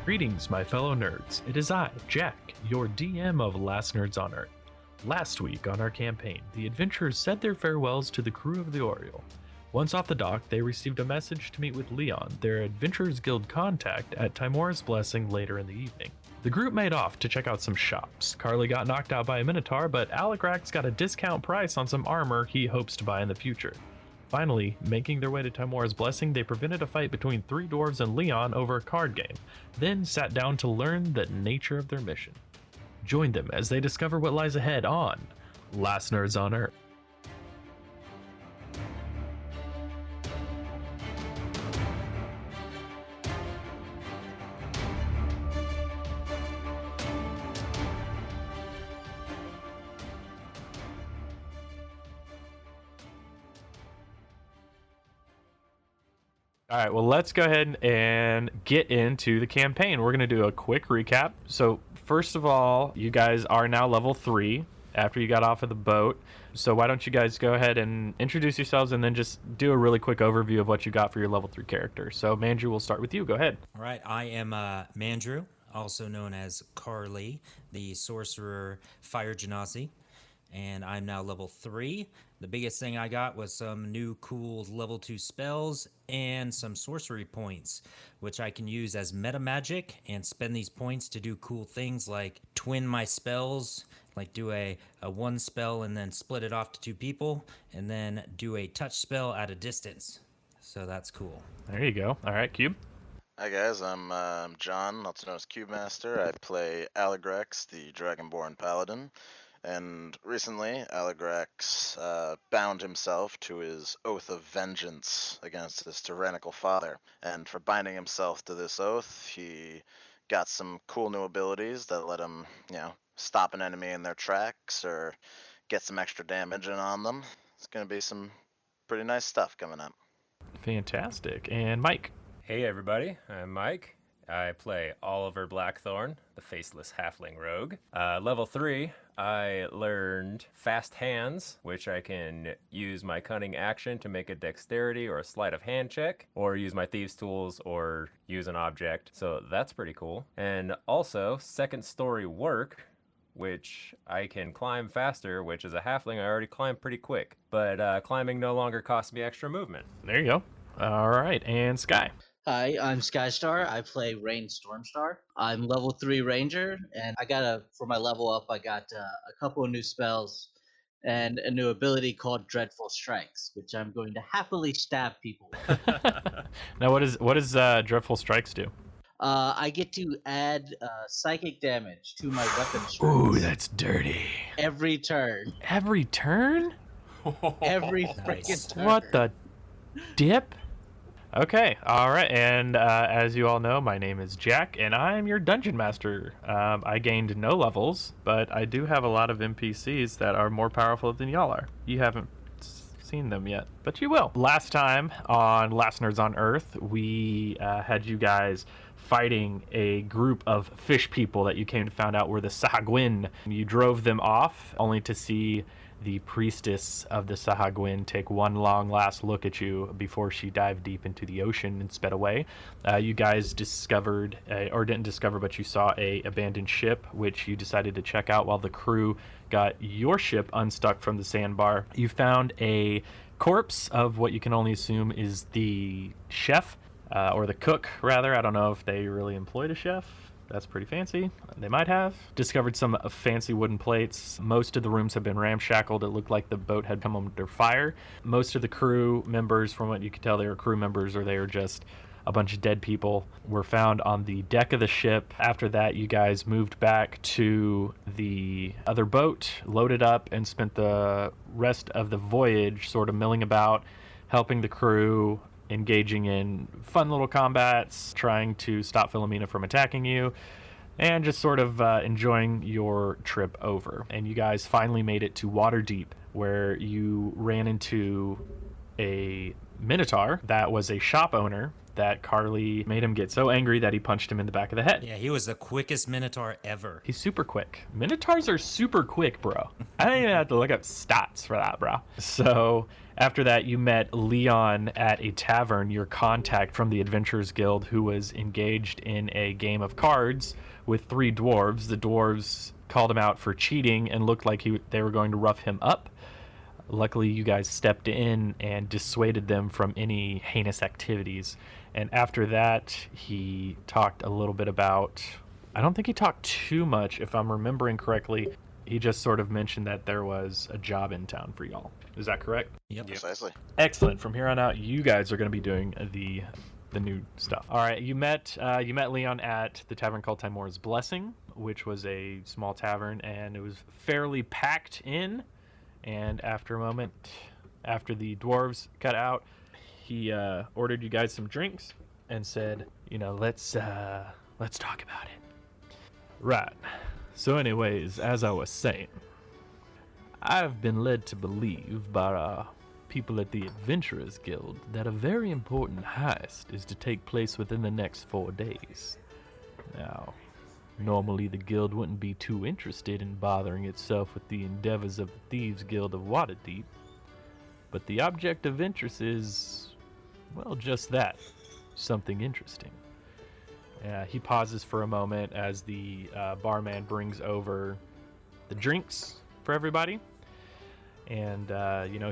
Greetings, my fellow nerds. It is I, Jack, your DM of Last Nerds on Earth. Last week on our campaign, the adventurers said their farewells to the crew of the Oriole. Once off the dock, they received a message to meet with Leon, their Adventurers Guild contact, at Timora's Blessing later in the evening. The group made off to check out some shops. Carley got knocked out by a Minotaur, but Aligrax got a discount price on some armor he hopes to buy in the future. Finally, making their way to Timora's Blessing, they prevented a fight between three dwarves and Leon over a card game, then sat down to learn the nature of their mission. Join them as they discover what lies ahead on Last Nerds on Earth. All right, well, let's go ahead and get into the campaign. We're going to do a quick recap. So, first of all, you guys are now level 3 after you got off of the boat. So, why don't you guys go ahead and introduce yourselves and then just do a really quick overview of what you got for your level 3 character. So, Mandrew, we'll start with you. Go ahead. All right, I am Mandrew, also known as Carley, the sorcerer fire genasi, and I'm now level 3. The biggest thing I got was some new cool level 2 spells and some sorcery points, which I can use as meta magic and spend these points to do cool things like twin my spells, like do a one spell and then split it off to 2 people, and then do a touch spell at a distance. So that's cool. There you go. All right, Cube. Hi guys, I'm John, also known as Cube Master. I play Aligrax, the Dragonborn Paladin. And recently, Aligrax bound himself to his oath of vengeance against his tyrannical father. And for binding himself to this oath, he got some cool new abilities that let him, stop an enemy in their tracks or get some extra damage in on them. It's going to be some pretty nice stuff coming up. Fantastic. And Mike. Hey everybody, I'm Mike. I play Oliver Blackthorn, the faceless halfling rogue. Level 3, I learned Fast Hands, which I can use my cunning action to make a dexterity or a sleight of hand check, or use my thieves' tools, or use an object. So that's pretty cool. And also, second story work, which I can climb faster, which as a halfling I already climb pretty quick. But climbing no longer costs me extra movement. There you go. All right, and Sky. Hi, I'm Skystar. I play Rain Stormstar. I'm level 3 Ranger, and for my level up, I got a couple of new spells and a new ability called Dreadful Strikes, which I'm going to happily stab people with. Now, what does Dreadful Strikes do? I get to add psychic damage to my weapon strikes. Ooh, that's dirty. Every turn. Every turn? Every Nice. freaking turn. What the dip? Okay, all right, and as you all know, my name is Jack, and I'm your Dungeon Master. I gained no levels, but I do have a lot of NPCs that are more powerful than y'all are. You haven't seen them yet, but you will. Last time on Last Nerds on Earth, we had you guys fighting a group of fish people that you came to find out were the Sahagwin. You drove them off, only to see the priestess of the Sahagwin take one long last look at you before she dived deep into the ocean and sped away. You guys discovered, or didn't discover, but you saw a abandoned ship, which you decided to check out while the crew got your ship unstuck from the sandbar. You found a corpse of what you can only assume is the chef, or the cook, rather. I don't know if they really employed a chef. That's pretty fancy. They might have. Discovered some fancy wooden plates. Most of the rooms have been ramshackled. It looked like the boat had come under fire. Most of the crew members, from what you could tell, they were crew members or they were just a bunch of dead people, were found on the deck of the ship. After that, you guys moved back to the other boat, loaded up, and spent the rest of the voyage sort of milling about, helping the crew, engaging in fun little combats, trying to stop Philomena from attacking you, and just sort of enjoying your trip over. And you guys finally made it to Waterdeep, where you ran into a Minotaur that was a shop owner that Carley made him get so angry that he punched him in the back of the head. Yeah, he was the quickest Minotaur ever. He's super quick. Minotaurs are super quick, bro. I don't even have to look up stats for that, bro. So after that, you met Leon at a tavern, your contact from the Adventurers Guild, who was engaged in a game of cards with 3 dwarves. The dwarves called him out for cheating and looked like they were going to rough him up. Luckily, you guys stepped in and dissuaded them from any heinous activities. And after that, he talked a little bit about... I don't think he talked too much, if I'm remembering correctly. He just sort of mentioned that there was a job in town for y'all. Is that correct? Yep. Precisely. Excellent. From here on out, you guys are going to be doing the new stuff. All right, you met Leon at the tavern called Timora's Blessing, which was a small tavern, and it was fairly packed in. And after a moment, after the dwarves got out, he ordered you guys some drinks and said, let's talk about it. Right. So anyways, as I was saying, I've been led to believe by our people at the Adventurers Guild that a very important heist is to take place within the next 4 days. Now, normally the guild wouldn't be too interested in bothering itself with the endeavors of the Thieves Guild of Waterdeep, but the object of interest is, well, just that, something interesting. He pauses for a moment as the barman brings over the drinks for everybody. And,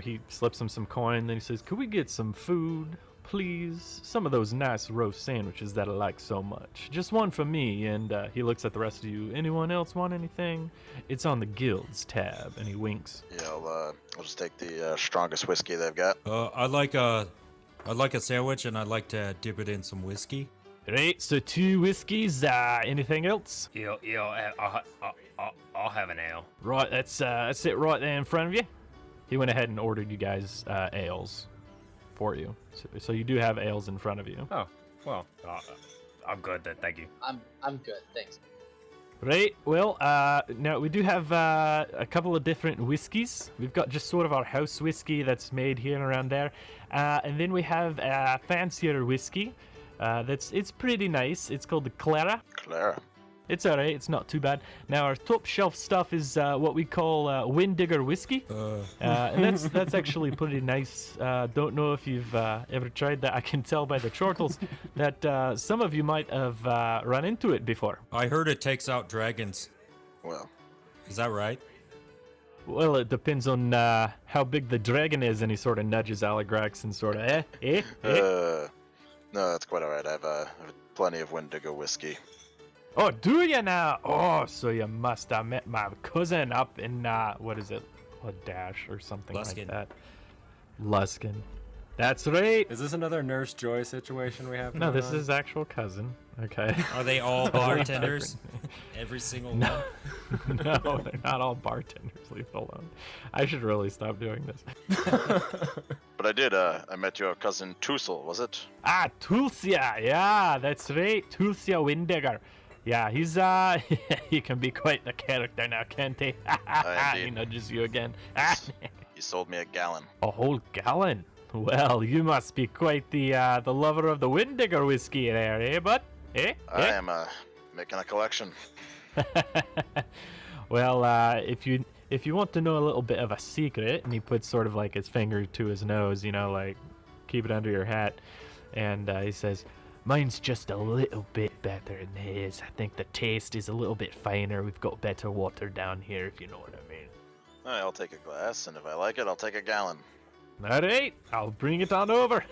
he slips him some coin. Then he says, could we get some food, please? Some of those nice roast sandwiches that I like so much. Just one for me. And he looks at the rest of you. Anyone else want anything? It's on the guild's tab. And he winks. Yeah, I'll just take the strongest whiskey they've got. I'd like a sandwich, and I'd like to dip it in some whiskey. Right, so 2 whiskeys. Anything else? I'll have an ale. Right, that's it right there in front of you. He went ahead and ordered you guys ales for you. So you do have ales in front of you. Oh, well, I'm good then. Thank you. I'm good, thanks. Right, well, now we do have a couple of different whiskeys. We've got just sort of our house whiskey that's made here and around there. And then we have a fancier whiskey. It's pretty nice. It's called the Clara. Clara. It's alright, it's not too bad. Now our top shelf stuff is what we call Wind Digger whiskey. And that's actually pretty nice. Don't know if you've ever tried that. I can tell by the chortles that some of you might have run into it before. I heard it takes out dragons. Well, Is that right? Well, it depends on how big the dragon is, and he sort of nudges Aligrax and sort of, no, that's quite alright. I have plenty of Wendigo whiskey. Oh, do you now? Oh, so you must have met my cousin up in, what is it? A dash or something Luskin. like that. Luskin. That's right. Is this another Nurse Joy situation we have? No, going this on? is actual cousin. Okay. Are they all bartenders? Every single one? No, they're not all bartenders. Leave it alone. I should really stop doing this. But I did, I met your cousin Tussel, was it? Tulsia. Yeah, that's right. Tulsia Windigger. Yeah, he's, he can be quite the character now, can't he? He Indeed. nudges you again. He sold me a gallon. A whole gallon? Well, you must be quite the lover of the Windigger whiskey there, eh, bud? Eh? I am, making a collection. Well, if you want to know a little bit of a secret, and he puts sort of like his finger to his nose, like keep it under your hat, and he says, mine's just a little bit better than his. I think the taste is a little bit finer. We've got better water down here, if you know what I mean. Alright, I'll take a glass, and if I like it, I'll take a gallon. All right, I'll bring it on over.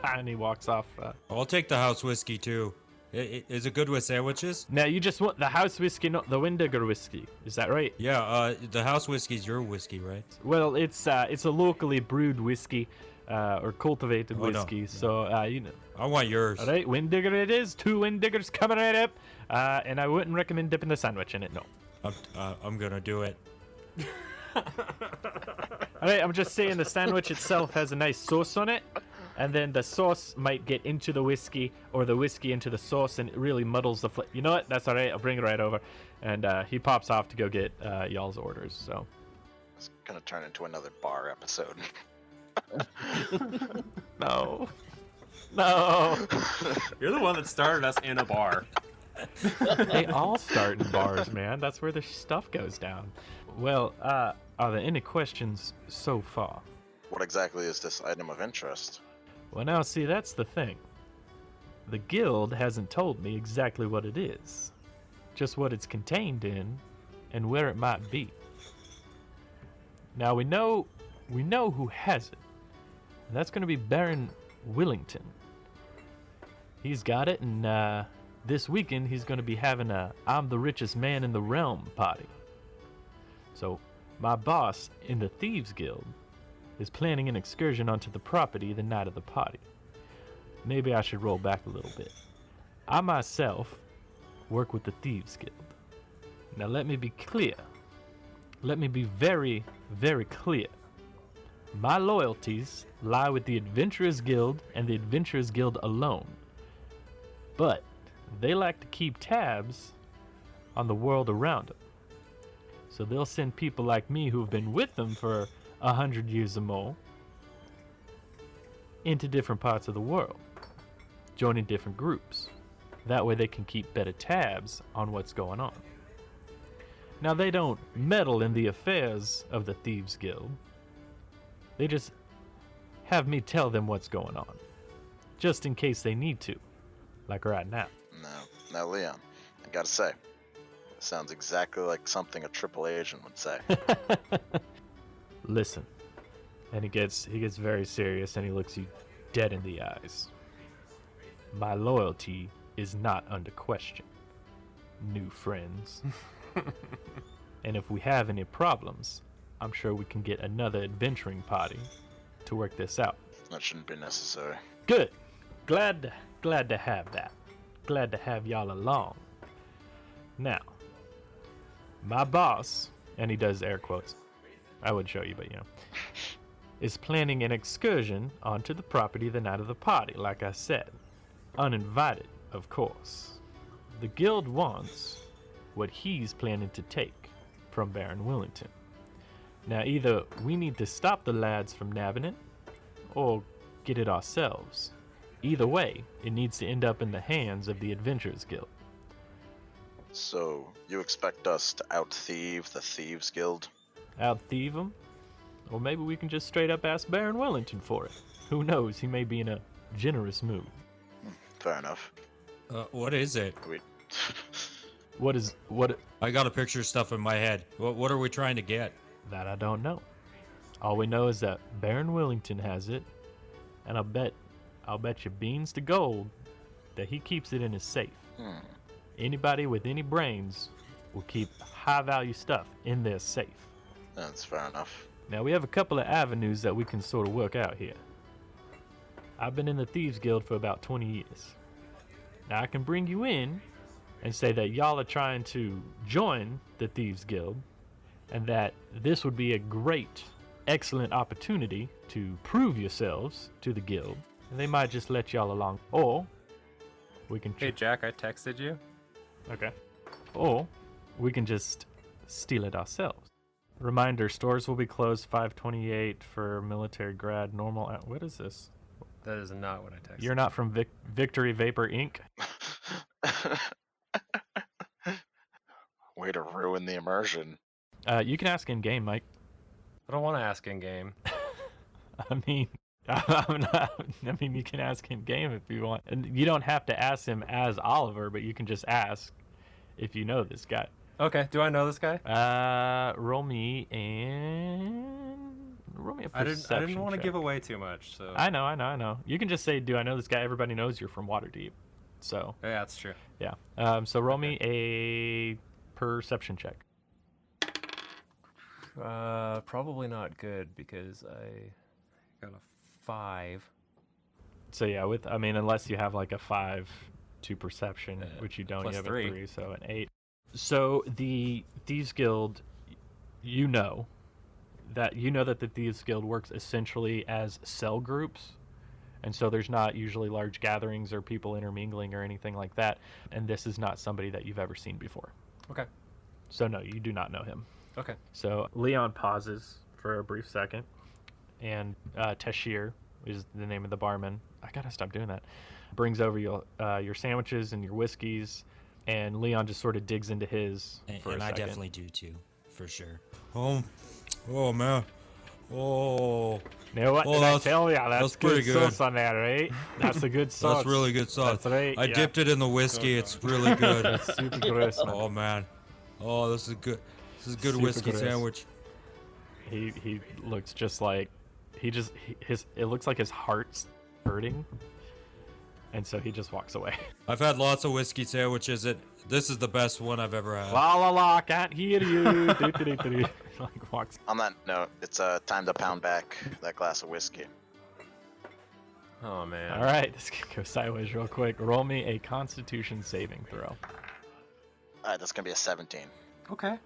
And he walks off. I'll take the house whiskey too. Is it good with sandwiches? Now, you just want the house whiskey, not the Windigger whiskey. Is that right? Yeah, the house whiskey's your whiskey, right? Well, it's a locally brewed whiskey, or cultivated Oh, no. whiskey. So, I want yours. All right, Windigger it is. 2 Windiggers coming right up. And I wouldn't recommend dipping the sandwich in it, no. I'm gonna do it. All right, I'm just saying the sandwich itself has a nice sauce on it. And then the sauce might get into the whiskey, or the whiskey into the sauce, and it really muddles the flavor. You know what? That's all right. I'll bring it right over. And he pops off to go get y'all's orders. So It's gonna turn into another bar episode. no. No. You're the one that started us in a bar. They all start in bars, man. That's where the stuff goes down. Well, are there any questions so far? What exactly is this item of interest? Well, now, see, that's the thing. The guild hasn't told me exactly what it is, just what it's contained in and where it might be. Now, we know who has it, and that's going to be Baron Willington. He's got it, and this weekend he's going to be having a I'm the richest man in the realm party. So, my boss in the Thieves Guild is planning an excursion onto the property the night of the party. Maybe I should roll back a little bit. I myself work with the Thieves Guild. Now let me be clear. Let me be very, very clear. My loyalties lie with the Adventurers Guild and the Adventurers Guild alone. But they like to keep tabs on the world around them. So they'll send people like me who've been with them for 100 years or more into different parts of the world, joining different groups. That way they can keep better tabs on what's going on. Now, they don't meddle in the affairs of the Thieves Guild. They just have me tell them what's going on, just in case they need to, like right now. Now, Leon, I gotta say, it sounds exactly like something a triple agent would say. Listen, and he gets very serious and he looks you dead in the eyes. My loyalty is not under question, new friends. And if we have any problems, I'm sure we can get another adventuring party to work this out. That shouldn't be necessary. Good. Glad to have that. Glad to have y'all along. Now, my boss, and he does air quotes, I would show you, but is planning an excursion onto the property the night of the party, like I said. Uninvited, of course. The guild wants what he's planning to take from Baron Willington. Now, either we need to stop the lads from nabbing it, or get it ourselves. Either way, it needs to end up in the hands of the Adventurers Guild. So, you expect us to out-thieve the Thieves Guild? Out-thieve them? Or maybe we can just straight up ask Baron Wellington for it. Who knows, he may be in a generous mood. Fair enough. What is it? What? I got a picture of stuff in my head. What are we trying to get? That I don't know. All we know is that Baron Wellington has it, and I'll bet you beans to gold that he keeps it in his safe. Anybody with any brains will keep high-value stuff in their safe. That's fair enough. Now, we have a couple of avenues that we can sort of work out here. I've been in the Thieves Guild for about 20 years. Now, I can bring you in and say that y'all are trying to join the Thieves Guild, and that this would be a great, excellent opportunity to prove yourselves to the guild, and they might just let y'all along. Or we can... Hey, Jack, I texted you. Okay. Or we can just steal it ourselves. Reminder, stores will be closed 5/28 for military grad normal. What is this? That is not what I texted. You're not from Victory Vapor Inc.? Way to ruin the immersion. You can ask in game, Mike. I don't want to ask in game. I mean, you can ask in game if you want, and you don't have to ask him as Oliver, but you can just ask if you know this guy. Okay, do I know this guy? Roll me a perception I didn't want to check. give away too much, so. I know. You can just say, "Do I know this guy?" Everybody knows you're from Waterdeep, so. Yeah, that's true. Yeah. So roll me a perception check. Probably not good because I got a 5. So yeah, unless you have like a 5 to perception, which you don't, you plus have 3. a 3, so an 8. So the Thieves Guild, you know that the Thieves Guild works essentially as cell groups, and so there's not usually large gatherings or people intermingling or anything like that, and this is not somebody that you've ever seen before. Okay. So no, you do not know him. Okay. So Leon pauses for a brief second, and Tashir is the name of the barman, I gotta stop doing that. Brings over your sandwiches and your whiskeys, and Leon just sort of digs into his for a And I second. definitely do too, for sure. Oh man. Oh, You know what? Oh, Did I that's- tell ya? That's that's pretty good good. sauce on that, right? That's a good sauce. that's really good sauce. That's right. I yeah. dipped it in the whiskey. It's really good. That's super gross, man. Oh man. Oh, this is good. This is a good Super whiskey gross. sandwich. He looks just like it looks like his heart's hurting, and so he just walks away. I've had lots of whiskey sandwiches. This is the best one I've ever had. La la la, can't hear you. Do-do-do-do-do. Like walks. On that note, it's time to pound back that glass of whiskey. Oh man. All right, this can go sideways real quick. Roll me a Constitution saving throw. All right, that's gonna be a 17. Okay.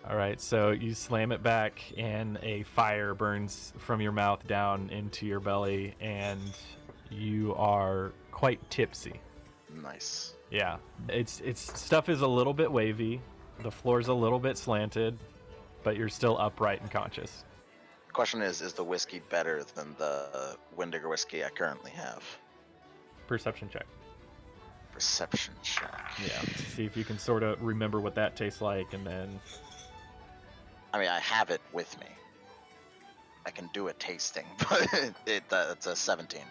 All right, so you slam it back, and a fire burns from your mouth down into your belly, and you are quite tipsy. Nice. Yeah, it's stuff is a little bit wavy, the floor's a little bit slanted, but you're still upright and conscious. Question is the whiskey better than the Windiger whiskey I currently have? Perception check. Perception check. Yeah, see if you can sort of remember what that tastes like, and then I mean, I have it with me. I can do a tasting, but it's a 17.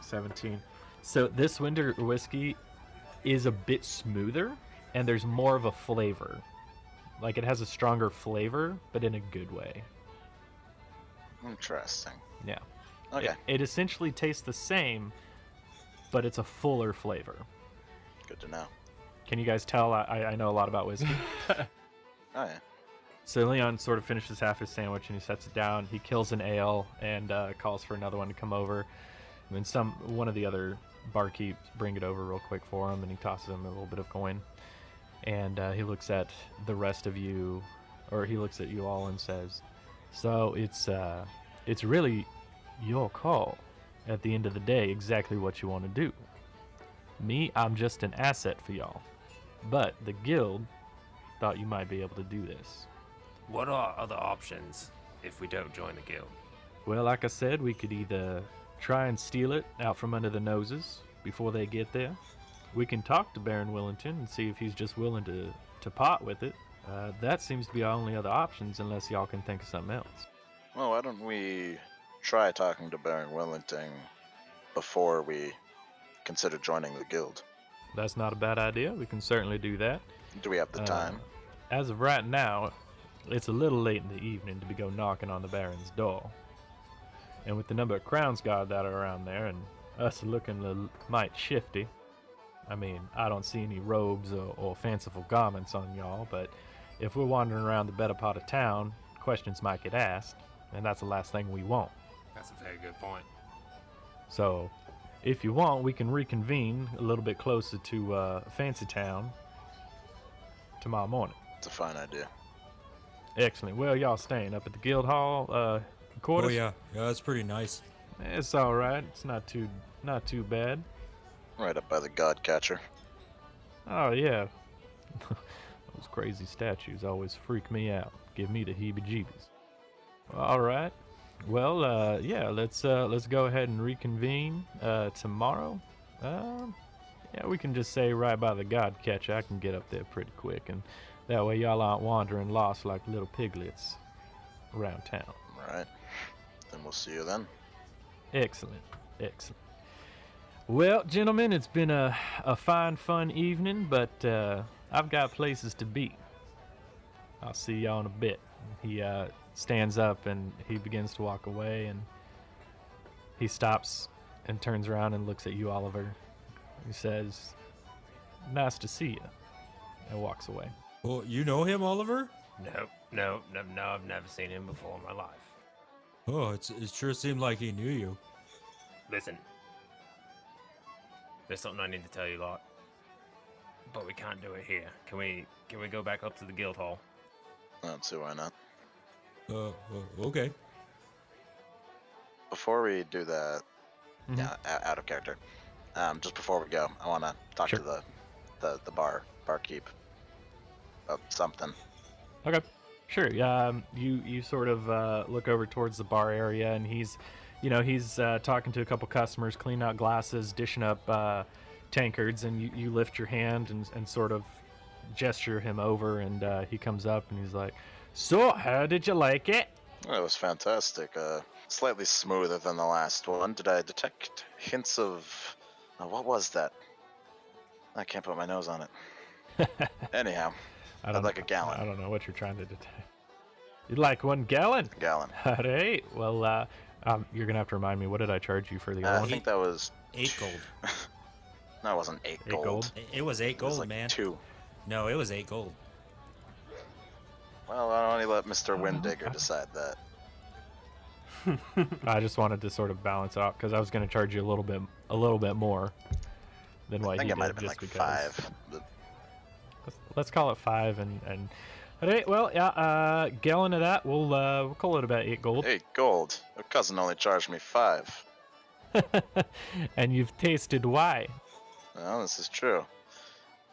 17. So this winter whiskey is a bit smoother, and there's more of a flavor. Like it has a stronger flavor, but in a good way. Interesting. Yeah. Okay. It essentially tastes the same, but it's a fuller flavor. Good to know. Can you guys tell I know a lot about whiskey? Oh yeah. So Leon sort of finishes half his sandwich and he sets it down. He kills an ale and calls for another one to come over. And then one of the other barkeeps bring it over real quick for him, and he tosses him a little bit of coin. And he looks at the rest of you, or he looks at you all and says, "So it's really your call. At the end of the day, exactly what you want to do. Me, I'm just an asset for y'all. But the guild thought you might be able to do this." What are other options if we don't join the guild? Well, like I said, we could either try and steal it out from under the noses before they get there. We can talk to Baron Willington and see if he's just willing to part with it. That seems to be our only other options, unless y'all can think of something else. Well, why don't we try talking to Baron Willington before we consider joining the guild? That's not a bad idea. We can certainly do that. Do we have the time? As of right now, it's a little late in the evening to be go knocking on the Baron's door. And with the number of Crowns Guard that are around there, and us looking a mite shifty, I mean, I don't see any robes or fanciful garments on y'all, but if we're wandering around the better part of town, questions might get asked, and that's the last thing we want. That's a very good point. So, if you want, we can reconvene a little bit closer to Fancy Town tomorrow morning. It's a fine idea. Excellent. Well, y'all staying up at the Guild Hall quarters? Oh yeah, that's pretty nice. It's all right. It's not too bad. Right up by the God Catcher. Oh yeah. Those crazy statues always freak me out. Give me the heebie-jeebies. All right. Well, yeah. Let's go ahead and reconvene tomorrow. Yeah, we can just say right by the God Catcher. I can get up there pretty quick, and that way y'all aren't wandering lost like little piglets around town. Right. Then we'll see you then. Excellent. Excellent. Well, gentlemen, it's been a fine, fun evening, but I've got places to be. I'll see y'all in a bit. He stands up and he begins to walk away, and he stops and turns around and looks at you, Oliver. He says, "Nice to see you," and walks away. Well, you know him, Oliver? No, I've never seen him before in my life. Oh, it sure seemed like he knew you. Listen, there's something I need to tell you lot, but we can't do it here. Can we go back up to the guild hall? I don't see why not. Okay. Before we do that, yeah, out of character. Just before we go, I want to talk Sure. to the barkeep about something. Okay, sure. You sort of look over towards the bar area, and he's he's talking to a couple customers, cleaning out glasses, dishing up tankards, and you lift your hand and sort of gesture him over, and he comes up and he's like, "So, how did you like it?" It was fantastic. Slightly smoother than the last one. Did I detect hints of... what was that? I can't put my nose on it. Anyhow, I'd like a gallon. I don't know what you're trying to detect. You'd like 1 gallon? A gallon. All right. Well, you're gonna have to remind me. What did I charge you for the other I one? think that was 8 gold. No, it wasn't 8 8 gold. gold? It was 8 It was gold, like man. 2. No, it was 8 gold. Well, I'll only let Mr. Winddigger decide that. I just wanted to sort of balance out because I was gonna charge you a little bit more than what I think he it might did, have been just like because. 5. But Let's call it 5 and. All right. Well, yeah. Gallon of that. We'll call it about 8 gold. 8 gold. Your cousin only charged me 5. And you've tasted why? Well, this is true.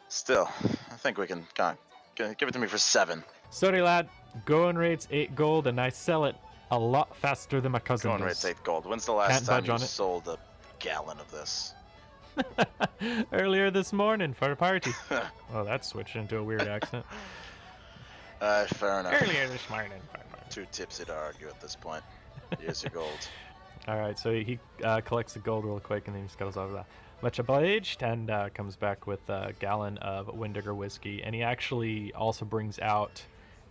Still, I think we can... Come on, give it to me for 7. Sorry, lad. Going rate's 8 gold, and I sell it a lot faster than my cousin Going does. rate's 8 gold. When's the last Can't time budge you on it. sold a gallon of this? Earlier this morning for a party. Oh, that switched into a weird accent. Fair enough. Earlier this morning for a party. Too tipsy to argue at this point. Here's your gold. All right, so he collects the gold real quick, and then he scuttles over that. Much obliged, and comes back with a gallon of Winddigger whiskey, and he actually also brings out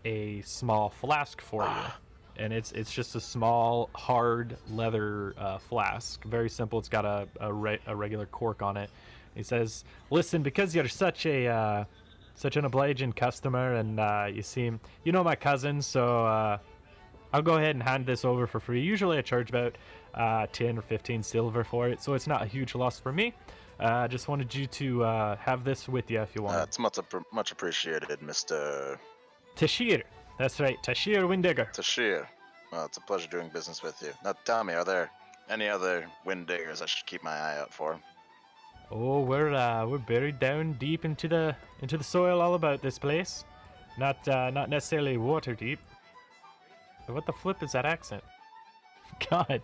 a small flask for you. And it's just a small, hard leather flask. Very simple. It's got a regular cork on it. He says, "Listen, because you're such an obliging customer, and you know my cousin, so I'll go ahead and hand this over for free. Usually I charge about 10 or 15 silver for it, so it's not a huge loss for me. Just wanted you to have this with you if you want." It's much appreciated, Mr. Tashir. That's right, Tashir Winddigger. Tashir. Well, it's a pleasure doing business with you. Now, tell me, are there any other Winddiggers I should keep my eye out for? Oh, we're buried down deep into the soil all about this place. Not necessarily water deep. What the flip is that accent? God.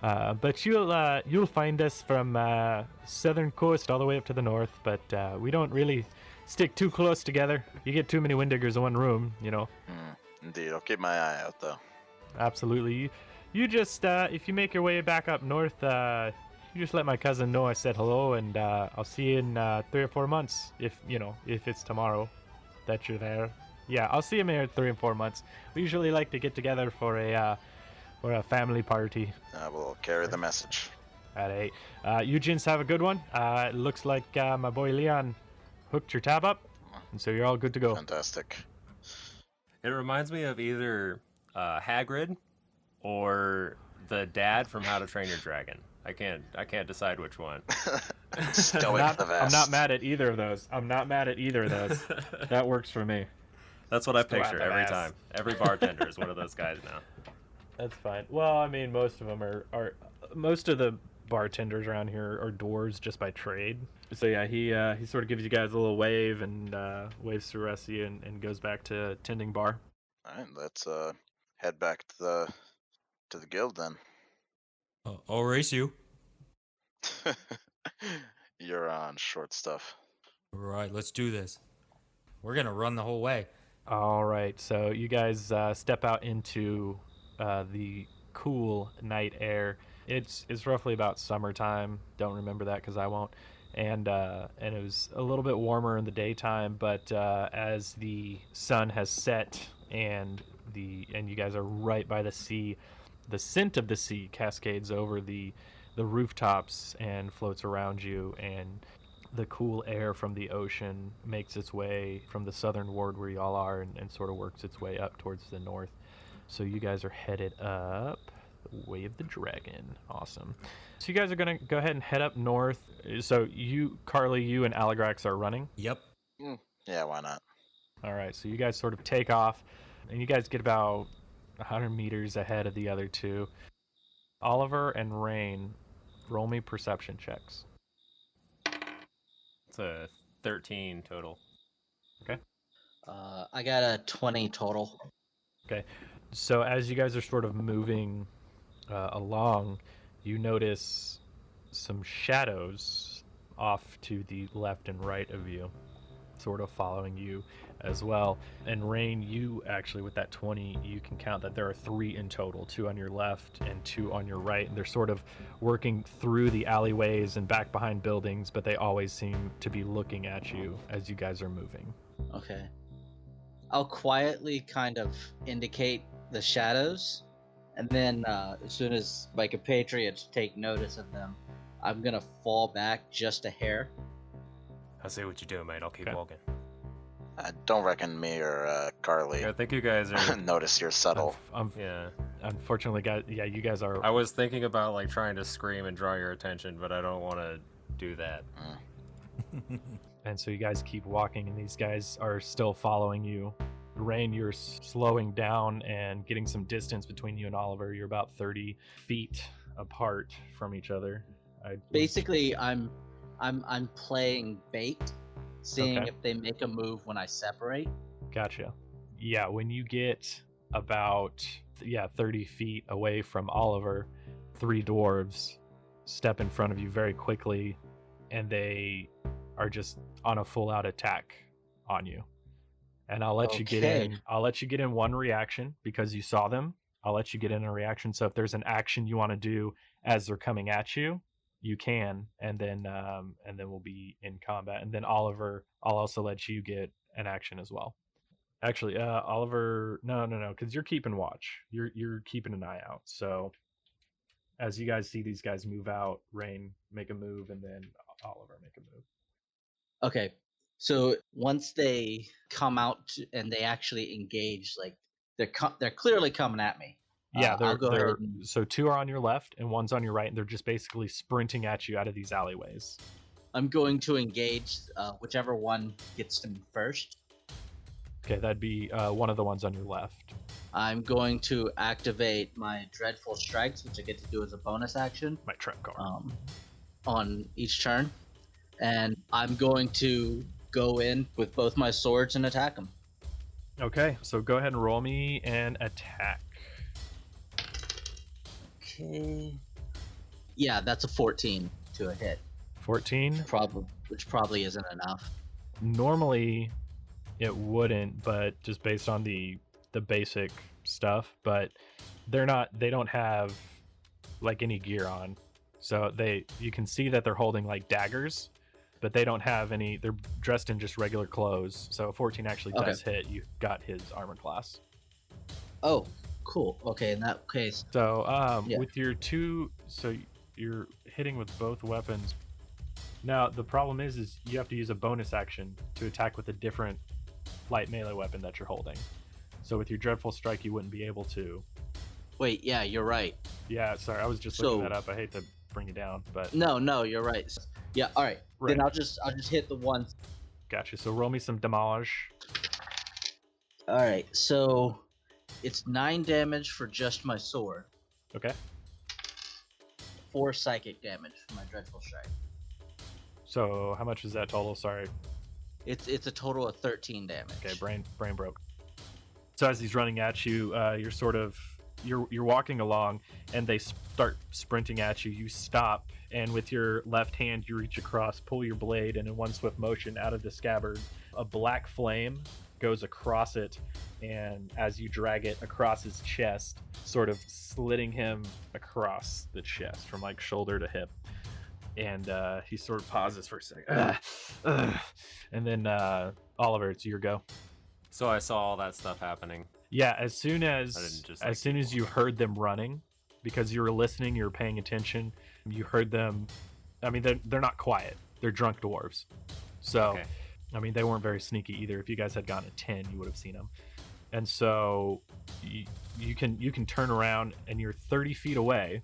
But you'll find us from southern coast all the way up to the north. But we don't really stick too close together. You get too many Winddiggers in one room, Indeed, I'll keep my eye out, though. Absolutely. You just if you make your way back up north, you just let my cousin know I said hello, and I'll see you in 3 or 4 months. If it's tomorrow that you're there. Yeah, I'll see him here in 3 and 4 months. We usually like to get together for a family party. I will carry the message. At 8. You gents have a good one. It looks like my boy Leon hooked your tab up, and so you're all good to go. Fantastic. It reminds me of either Hagrid or the dad from How to Train Your Dragon. I can't decide which one. Stoic the vest. I'm not mad at either of those. That works for me. That's what I Still picture at the every ass. time. Every bartender is one of those guys now. That's fine. Well, I mean, most of them are most of the bartenders around here are dwarves just by trade. So yeah, he sort of gives you guys a little wave and waves to the rest of you and goes back to tending bar. All right, let's head back to the guild then. I'll race you. You're on short stuff. All right, let's do this. We're gonna run the whole way. All right, so you guys step out into the cool night air. It's roughly about summertime. Don't remember that because I won't. And it was a little bit warmer in the daytime, but as the sun has set and you guys are right by the sea, the scent of the sea cascades over the rooftops and floats around you, and the cool air from the ocean makes its way from the southern ward where y'all are and sort of works its way up towards the north. So you guys are headed up the way of the dragon. Awesome. So you guys are going to go ahead and head up north. So you, Carley, you and Aligrax are running. Yep. Yeah, why not? All right. So you guys sort of take off, and you guys get about 100 meters ahead of the other two. Oliver and Rain, roll me perception checks. It's a 13 total. Okay. I got a 20 total. Okay. So as you guys are sort of moving along, you notice some shadows off to the left and right of you, sort of following you as well. And Rain, you actually, with that 20, you can count that there are 3 in total, 2 on your left and 2 on your right. And they're sort of working through the alleyways and back behind buildings, but they always seem to be looking at you as you guys are moving. Okay. I'll quietly kind of indicate the shadows, and then as soon as my compatriots take notice of them, I'm gonna fall back just a hair. I see what you're doing, mate. I'll keep Okay. walking. I don't reckon me or Carly I think you guys are. notice you're subtle. Yeah. Unfortunately, guys, yeah, you guys are. I was thinking about like trying to scream and draw your attention, but I don't want to do that. And so you guys keep walking, and these guys are still following you. Rain, you're slowing down and getting some distance between you and Oliver. You're about 30 feet apart from each other. Basically, I'm playing bait, seeing Okay. if they make a move when I separate. Gotcha. Yeah, when you get about 30 feet away from Oliver, 3 dwarves step in front of you very quickly, and they are just on a full-out attack on you. And I'll let you get in. I'll let you get in one reaction because you saw them. I'll let you get in a reaction. So if there's an action you want to do as they're coming at you, you can, and then we'll be in combat. And then Oliver, I'll also let you get an action as well. Actually, Oliver, no, because you're keeping watch. You're keeping an eye out. So as you guys see these guys move out, Rain, make a move, and then Oliver, make a move. Okay, so once they come out and they actually engage, like they're clearly coming at me. Yeah, I'll go ahead and... So 2 are on your left and 1's on your right, and they're just basically sprinting at you out of these alleyways. I'm going to engage whichever one gets to me first. Okay, that'd be one of the ones on your left. I'm going to activate my Dreadful Strikes, which I get to do as a bonus action. My trap card. On each turn. And I'm going to go in with both my swords and attack them. Okay, so go ahead and roll me an attack. Okay. Yeah, that's a 14 to a hit. 14? Which probably isn't enough. Normally, it wouldn't, but just based on the basic stuff. But they don't have like any gear on, so you can see that they're holding like daggers, but they don't have any. They're dressed in just regular clothes. So 14 actually does hit. You got his armor class. Oh, cool. Okay, in that case. So with your 2, so you're hitting with both weapons. Now the problem is you have to use a bonus action to attack with a different light melee weapon that you're holding. So with your Dreadful Strike, you wouldn't be able to. Wait, yeah, you're right. Yeah, sorry, I was just looking that up. I hate to bring you down, but no, you're right. Yeah, all right. Then I'll just hit the one. Gotcha. So roll me some damage. All right, so it's 9 damage for just my sword. Okay. 4 psychic damage for my Dreadful Strike. So how much is that total? Sorry. It's a total of 13 damage. Okay, brain broke. So as he's running at you, you're walking along, and they start sprinting at you. You stop, and with your left hand, you reach across, pull your blade, and in one swift motion, out of the scabbard, a black flame goes across it, and as you drag it across his chest, sort of slitting him across the chest from like shoulder to hip. And he sort of pauses for a second. And then Oliver, it's your go. So I saw all that stuff happening. Yeah, as soon as you heard them running, because you were listening, you were paying attention, you heard them. I mean, they're not quiet. They're drunk dwarves. So, okay. I mean, they weren't very sneaky either. If you guys had gotten a 10, you would have seen them. And so you can turn around, and you're 30 feet away,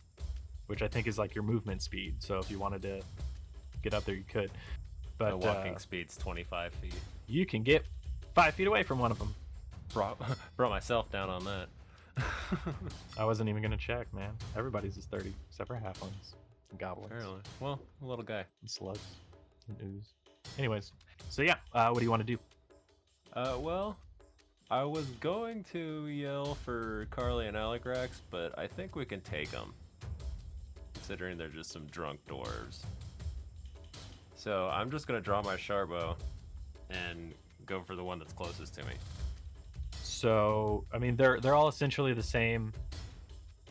which I think is like your movement speed. So if you wanted to get up there, you could. But the walking speed's 25 feet. You can get 5 feet away from one of them. Brought myself down on that. I wasn't even gonna check, man. Everybody's is 30, except for halflings and goblins. Apparently. Well, a little guy. And slugs and ooze. Anyways, so yeah, what do you want to do? Well, I was going to yell for Carley and Aligrax, but I think we can take them, considering they're just some drunk dwarves. So I'm just gonna draw my Sharbo and go for the one that's closest to me. So, I mean, they're all essentially the same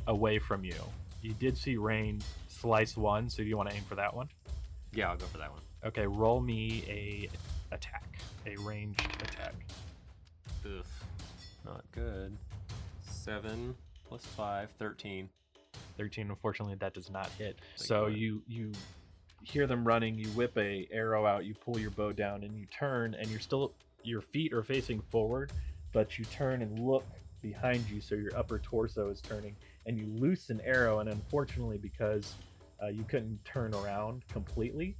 away from you. You did see Rain slice one, so do you want to aim for that one? Yeah, I'll go for that one. Okay, roll me a ranged attack. Oof, not good. 7 plus 5, 13. 13, unfortunately, that does not hit. Thank So God. you hear them running, you whip a arrow out, you pull your bow down, and you turn, and your feet are facing forward, but you turn and look behind you, so your upper torso is turning, and you loose an arrow, and unfortunately, because you couldn't turn around completely,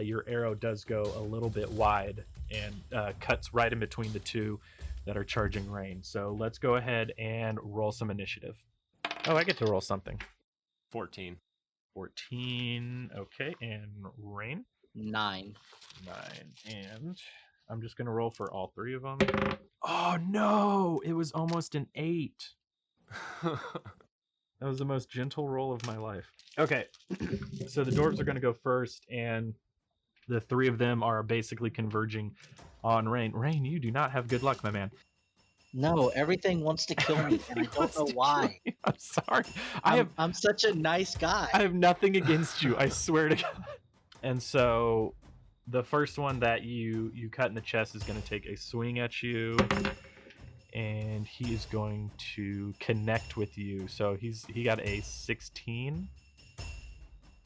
your arrow does go a little bit wide and cuts right in between the two that are charging Rain. So let's go ahead and roll some initiative. Oh, I get to roll something. 14. 14. Okay, and Rain? 9. 9. And I'm just going to roll for all three of them. Oh, no! It was almost an 8. That was the most gentle roll of my life. Okay, so the dwarves are going to go first, and the three of them are basically converging on Rain. Rain, you do not have good luck, my man. No, everything wants to kill me, and I don't know why. I'm sorry. I'm such a nice guy. I have nothing against you. I swear to God. And so, the first one that you cut in the chest is going to take a swing at you, and he is going to connect with you. So he got a 16.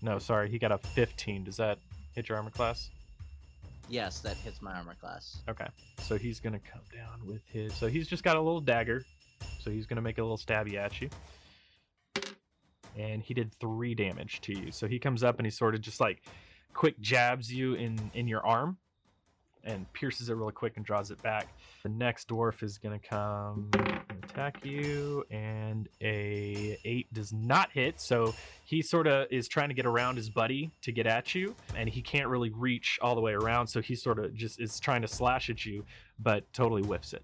No, sorry, he got a 15. Does that hit your armor class? Yes, that hits my armor class. Okay, so he's gonna come down with his. So he's just got a little dagger. So he's gonna make a little stabby at you. And he did 3 damage to you. So he comes up and he sort of just like quick jabs you in your arm and pierces it really quick and draws it back. The next dwarf is gonna come and attack you, and a 8 does not hit. So he sort of is trying to get around his buddy to get at you, and he can't really reach all the way around. So he sort of just is trying to slash at you, but totally whiffs it.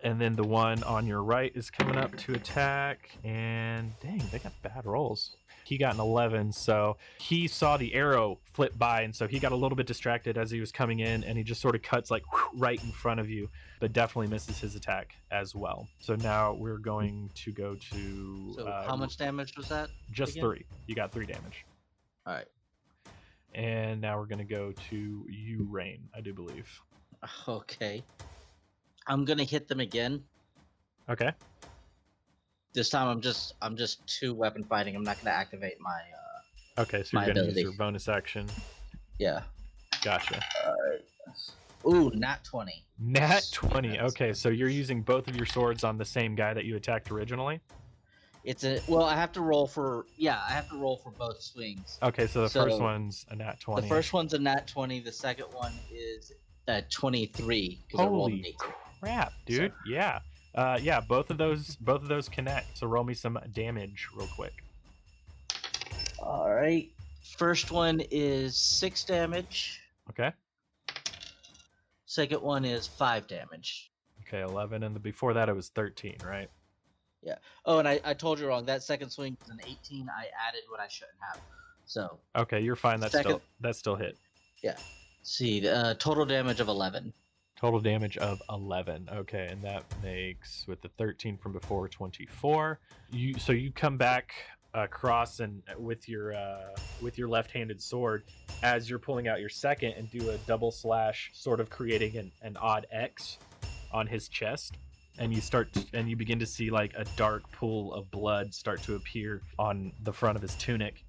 And then the one on your right is coming up to attack, and dang, they got bad rolls. He got an 11, so he saw the arrow flip by, and so he got a little bit distracted as he was coming in, and he just sort of cuts like right in front of you, but definitely misses his attack as well. So now we're going to go to... So how much damage was that? Just again? 3. You got 3 damage. All right. And now we're going to go to you, Rain, I do believe. Okay. I'm gonna hit them again. Okay. This time I'm just 2 weapon fighting. I'm not gonna activate my Okay, so My you're going to use ability. your bonus action. yeah. Gotcha. Ooh, nat 20. Nat 20. Okay, so you're using both of your swords on the same guy that you attacked originally? I have to roll for both swings. Okay, so the So, first one's a nat 20. The first one's a nat 20. The second one is a 23 because I rolled an Holy 18. crap, dude. Yeah. Yeah, both of those connect. So roll me some damage real quick. All right. First one is 6 damage. Okay. Second one is 5 damage. Okay, 11, and before that it was 13, right? Oh, and I told you wrong. That second swing was an 18. I added what I shouldn't have. So, Okay, you're fine. That still hit. see, total damage of 11. Total damage of 11. Okay, and that makes, with the 13 from before, 24. So you come back across and with your left-handed sword as you're pulling out your second and do a double slash, sort of creating an odd X on his chest. And you begin to see like a dark pool of blood start to appear on the front of his tunic.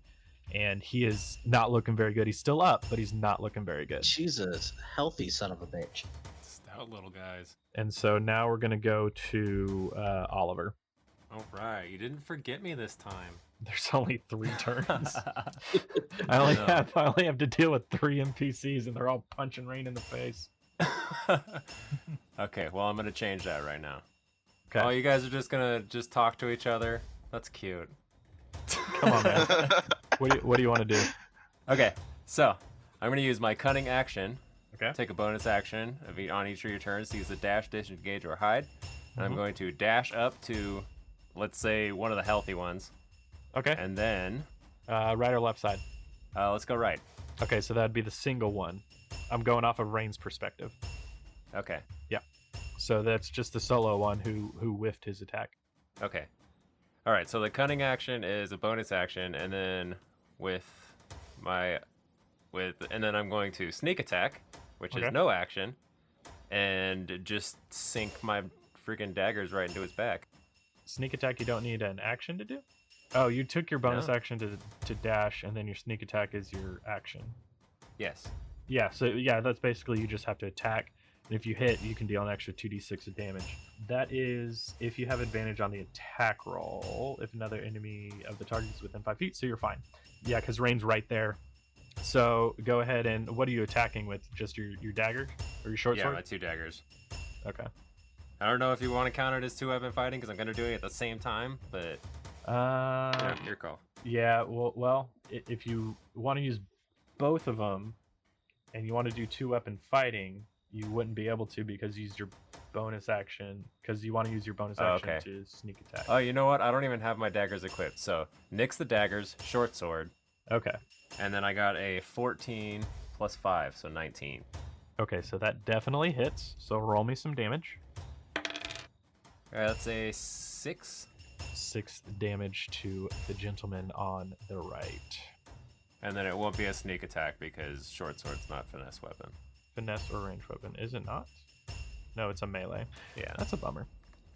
And he is not looking very good. He's still up, but he's not looking very good. Jesus, healthy son of a bitch. Stout little guys. And so now we're going to go to Oliver. All right, you didn't forget me this time. There's only 3 turns. I only have to deal with 3 NPCs, and they're all punching Rain in the face. Okay, well, I'm gonna change that right now. Okay, Oh, you guys are just gonna talk to each other? That's cute. come on, man. What do you want to do? Okay, so I'm gonna use my cunning action Okay. take a bonus action on each of your turns to use a dash, disengage, or hide. And I'm going to dash up to, let's say, one of the healthy ones. Okay. And then, Right or left side? let's go right. Okay, so that'd be the single one. I'm going off of Rain's perspective. Okay. Yeah. So that's just the solo one who whiffed his attack. Okay. All right. So the cunning action is a bonus action, and then and then I'm going to sneak attack, which Okay. is no action, and just sink my freaking daggers right into his back. Sneak attack, you don't need an action to do? Oh, you took your bonus No. action to dash, and then your sneak attack is your action. Yes. Yeah, so that's basically you just have to attack, and if you hit, you can deal an extra 2d6 of damage. That is if you have advantage on the attack roll, if another enemy of the target is within 5 feet, so you're fine. Yeah, because Rain's right there. So go ahead and what are you attacking with? Just your dagger or your short Yeah, sword? my 2 daggers. Okay. I don't know if you want to count it as 2-weapon fighting because I'm going to do it at the same time, but your call. Yeah. Well, if you want to use both of them, and you want to do 2-weapon fighting, you wouldn't be able to because you used your bonus action. Because you want to use your bonus action okay. to sneak attack. Oh, you know what? I don't even have my daggers equipped. So nix the daggers, short sword, Okay. and then I got a 14 plus 5, so 19. Okay, so that definitely hits. So roll me some damage. All right, that's a 6. 6 damage to the gentleman on the right. And then it won't be a sneak attack because short sword's not finesse weapon. Finesse or range weapon, is it not? No, it's a melee. Yeah. That's a bummer.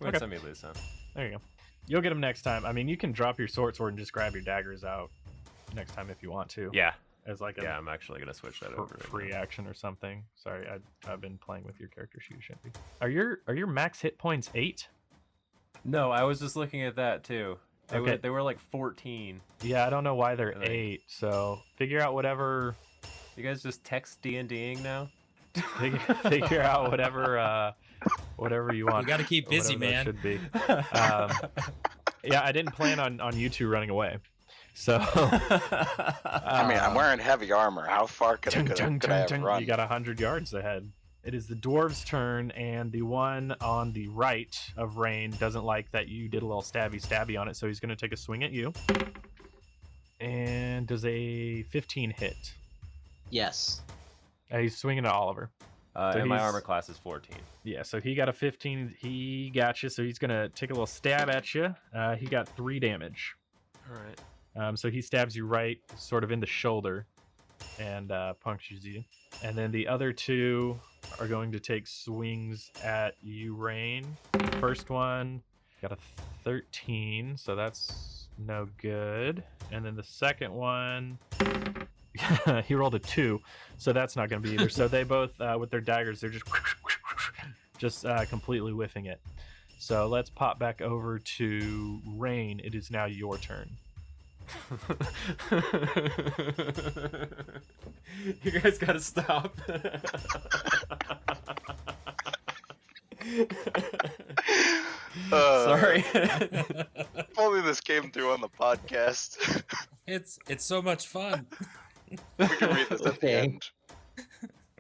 Win Okay. some, you lose some. There you go. You'll get him next time. I mean, you can drop your sword and just grab your daggers out next time if you want to. Yeah. As like a Yeah, I'm actually going to switch that over. right free now. action or something. Sorry, I've been playing with your character sheet. You shouldn't be. Are your max hit points 8? No, I was just looking at that too. Okay. They were like 14. Yeah, I don't know why they're Like- 8. So figure out whatever. You guys just text D&Ding now? Figure out whatever you want. You got to keep busy, whatever that man. Should be. Yeah, I didn't plan on you two running away. So I mean, I'm wearing heavy armor. How far could I have run? you got 100 yards ahead. It is the dwarves' turn, and the one on the right of Rain doesn't like that you did a little stabby on it, so he's going to take a swing at you. And does a 15 hit? Yes. He's swinging at Oliver. So and my he's- armor class is 14. Yeah, so he got a 15. He got you, so he's going to take a little stab at you. He got 3 damage. All right. So he stabs you right sort of in the shoulder and punctures you. And then the other 2 are going to take swings at you, Rain. First one got a 13, so that's no good. And then the second one, he rolled a 2, so that's not going to be either. So they both, with their daggers, they're just completely whiffing it. So let's pop back over to Rain. It is now your turn. You guys gotta stop. Sorry. If only this came through on the podcast. It's so much fun. We can read this at the Okay. end.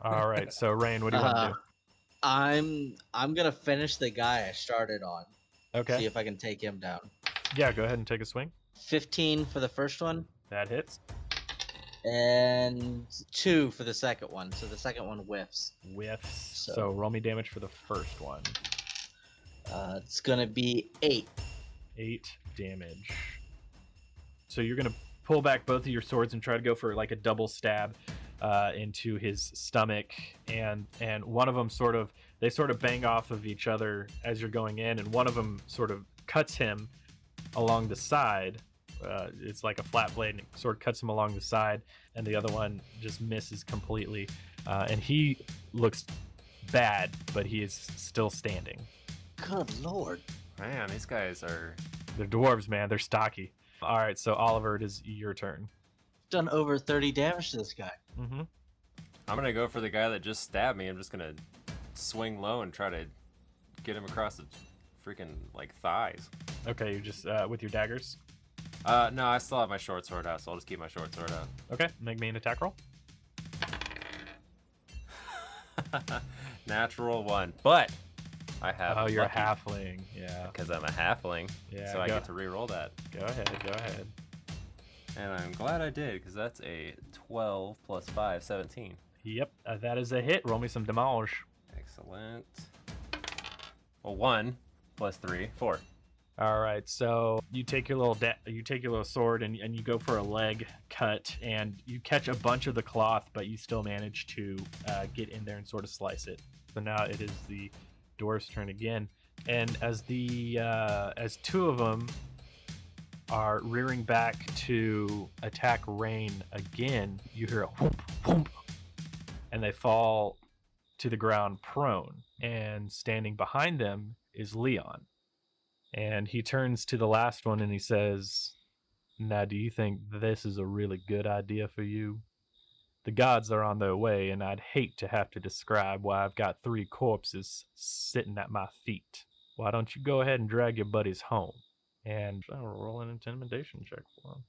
All right, so Rain, what do you want to do? I'm gonna finish the guy I started on. Okay. See if I can take him down. Yeah, go ahead and take a swing. 15 for the first one, That hits. and 2 for the second one. So the second one whiffs. Whiffs. So- So roll me damage for the first one. It's gonna be 8. 8 damage. So you're gonna pull back both of your swords and try to go for like a double stab into his stomach, and one of them sort of bang off of each other as you're going in, and one of them sort of cuts him along the side. It's like a flat blade, and it sort of cuts him along the side, and the other one just misses completely, and he looks bad, but he is still standing. Good lord. Man, these guys are. They're dwarves, man. They're stocky. All right, so Oliver, it is your turn. Done over 30 damage to this guy. Mm-hmm. I'm gonna go for the guy that just stabbed me. I'm just gonna swing low and try to get him across the freaking like thighs. Okay, you just with your daggers. No, I still have my short sword out, so I'll just keep my short sword out. Okay, make me an attack roll. Natural 1. But I have. Oh, you're a lucky halfling. Yeah. because I'm a halfling. Yeah, So I go- get to re-roll that. Go ahead. And I'm glad I did, because that's a 12 plus 5, 17. Yep, that is a hit. Roll me some damage. Excellent. Well, 1 plus 3, 4. All right, so you take your little sword and you go for a leg cut, and you catch a bunch of the cloth, but you still manage to get in there and sort of slice it. So now it is the dwarf's turn again, and as two of them are rearing back to attack Rain again, you hear a whoop whoop, and they fall to the ground prone. And standing behind them is Leon. And he turns to the last one and he says, "Now, do you think this is a really good idea for you? The gods are on their way, and I'd hate to have to describe why I've got 3 corpses sitting at my feet. Why don't you go ahead and drag your buddies home?" And I'll roll an intimidation check for him.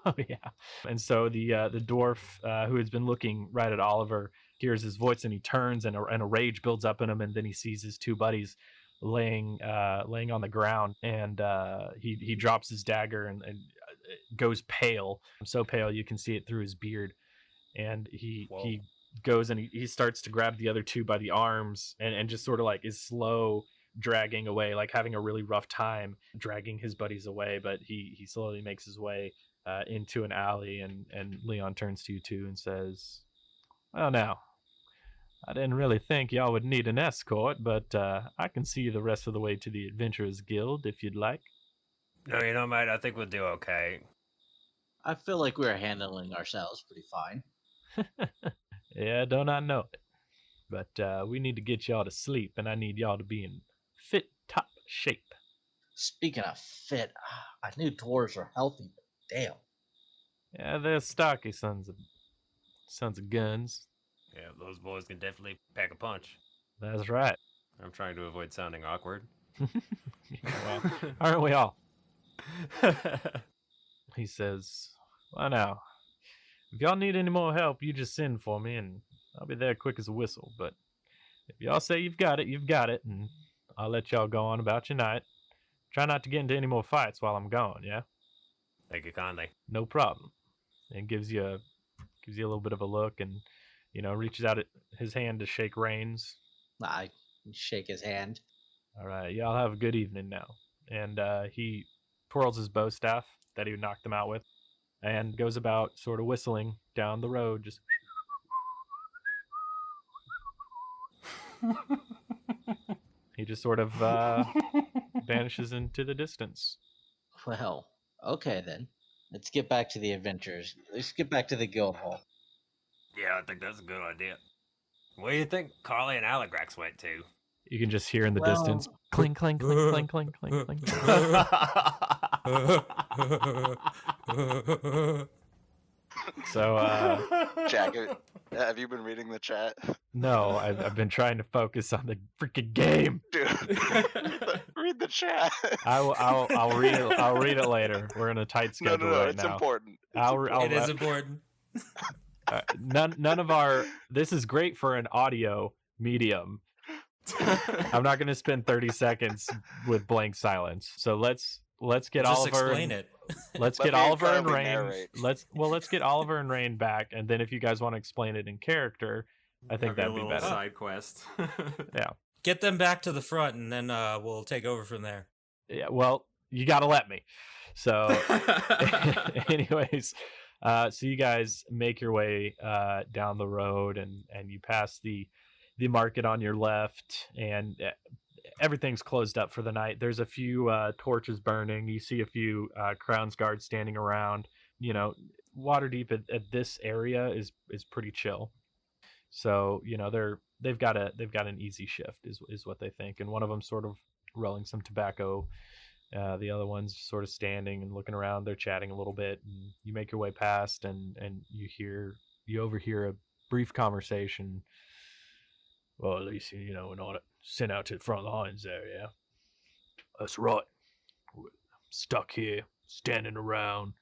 Oh yeah. And so the dwarf who has been looking right at Oliver hears his voice, and he turns, and a rage builds up in him, and then he sees his 2 buddies laying on the ground, and he drops his dagger and goes pale, so pale you can see it through his beard, and he goes and he starts to grab the other 2 by the arms and just sort of like is slow dragging away, like having a really rough time dragging his buddies away, but he slowly makes his way into an alley, and Leon turns to you 2 and says, "Well, now, I didn't really think y'all would need an escort, but I can see you the rest of the way to the Adventurers Guild if you'd like." No, mate, I think we'll do okay. I feel like we're handling ourselves pretty fine. Yeah, don't I know it? But we need to get y'all to sleep, and I need y'all to be in fit top shape. Speaking of fit, I knew dwarves were healthy, but damn. Yeah, they're stocky sons of guns. Yeah, those boys can definitely pack a punch. That's right. I'm trying to avoid sounding awkward. Well, aren't we all? He says, "Well, now, if y'all need any more help, you just send for me, and I'll be there quick as a whistle. But if y'all say you've got it, and I'll let y'all go on about your night. Try not to get into any more fights while I'm gone, yeah?" Thank you kindly. "No problem." And gives you a little bit of a look, and reaches out his hand to shake Rain's. I shake his hand. "All right, y'all have a good evening now." And he twirls his bow staff that he knocked them out with, and goes about sort of whistling down the road, just. He just sort of vanishes into the distance. Well, okay then. Let's get back to the adventures. Let's get back to the guild hall. Yeah, I think that's a good idea. Where do you think Carley and Aligrax went to? You can just hear in the Well- distance, clink, clink, clink, clink, clink, clink, clink. So, Jack, have you been reading the chat? no, I've been trying to focus on the freaking game. Dude, read the chat. I'll read it. I'll read it later. We're in a tight schedule No, right it's now. important. It is important. None of our. This is great for an audio medium. I'm not going to spend 30 seconds with blank silence. So let's get Just Oliver. explain it. Let's Let get me and Oliver and Carley Rain. narrate. Let's get Oliver and Rain back, and then if you guys want to explain it in character, I think that'd be better. Side quest. Yeah. Get them back to the front, and then we'll take over from there. Yeah. Well, you got to let me. So, anyways, so you guys make your way down the road, and you pass the market on your left, and everything's closed up for the night. There's a few torches burning. You see a few Crown's guards standing around. Waterdeep at this area is pretty chill. So they've got an easy shift is what they think. And one of them sort of rolling some tobacco. The other one's sort of standing and looking around. They're chatting a little bit, and you make your way past, and you overhear a brief conversation. "Well, at least we not sent out to the front lines there, yeah." "That's right. We're stuck here, standing around,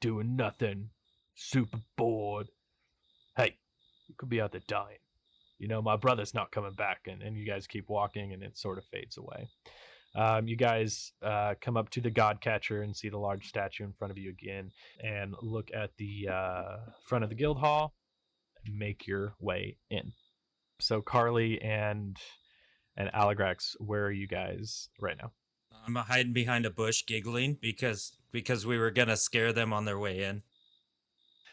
doing nothing, super bored. Hey, You could be out there dying. My brother's not coming back. And you guys keep walking, and it sort of fades away. You guys come up to the God Catcher and see the large statue in front of you again, and look at the front of the guild hall. Make your way in. So Carley and Aligrax, where are you guys right now? I'm hiding behind a bush, giggling because we were gonna scare them on their way in.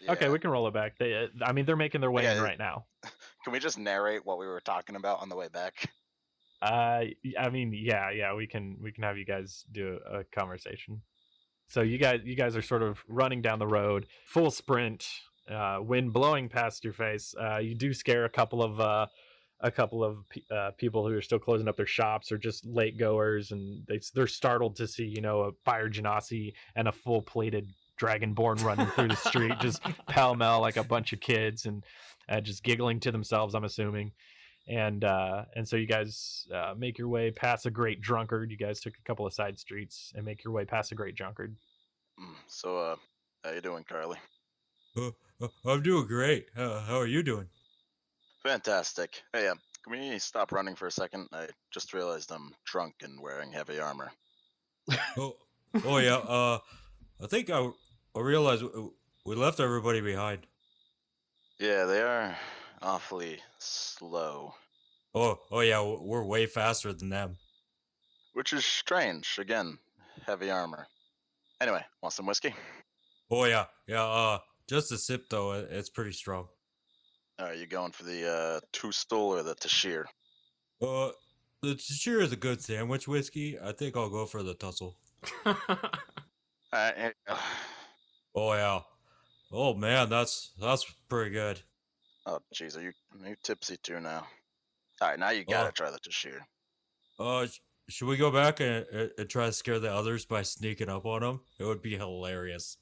Okay, Yeah. we can roll it back. They're making their way in Yeah, right now. Can we just narrate what we were talking about on the way back? Yeah, we can have you guys do a conversation. So you guys are sort of running down the road, full sprint, wind blowing past your face. You do scare a couple of people who are still closing up their shops or just late goers, and they're startled to see a fire genasi and a full plated dragonborn running through the street, just pell mell like a bunch of kids, and just giggling to themselves, I'm assuming. And so you guys make your way past a great drunkard. You guys took a couple of side streets and make your way past a great drunkard. So, how you doing, Carley? I'm doing great. How are you doing? Fantastic. Hey, can we stop running for a second? I just realized I'm drunk and wearing heavy armor. Oh yeah. I think I realized we left everybody behind. Yeah, they are awfully slow. Oh yeah. We're way faster than them. Which is strange. Again, heavy armor. Anyway, want some whiskey? Oh yeah. Just a sip though. It's pretty strong. Are you going for the two-stool or the Tashir? The Cheshire is a good sandwich whiskey. I think I'll go for the tussle. Alright, here you go. Oh yeah. Oh man, that's pretty good. Oh, jeez, are you tipsy too now? Alright, now you gotta try the Tashir. Should we go back and try to scare the others by sneaking up on them? It would be hilarious.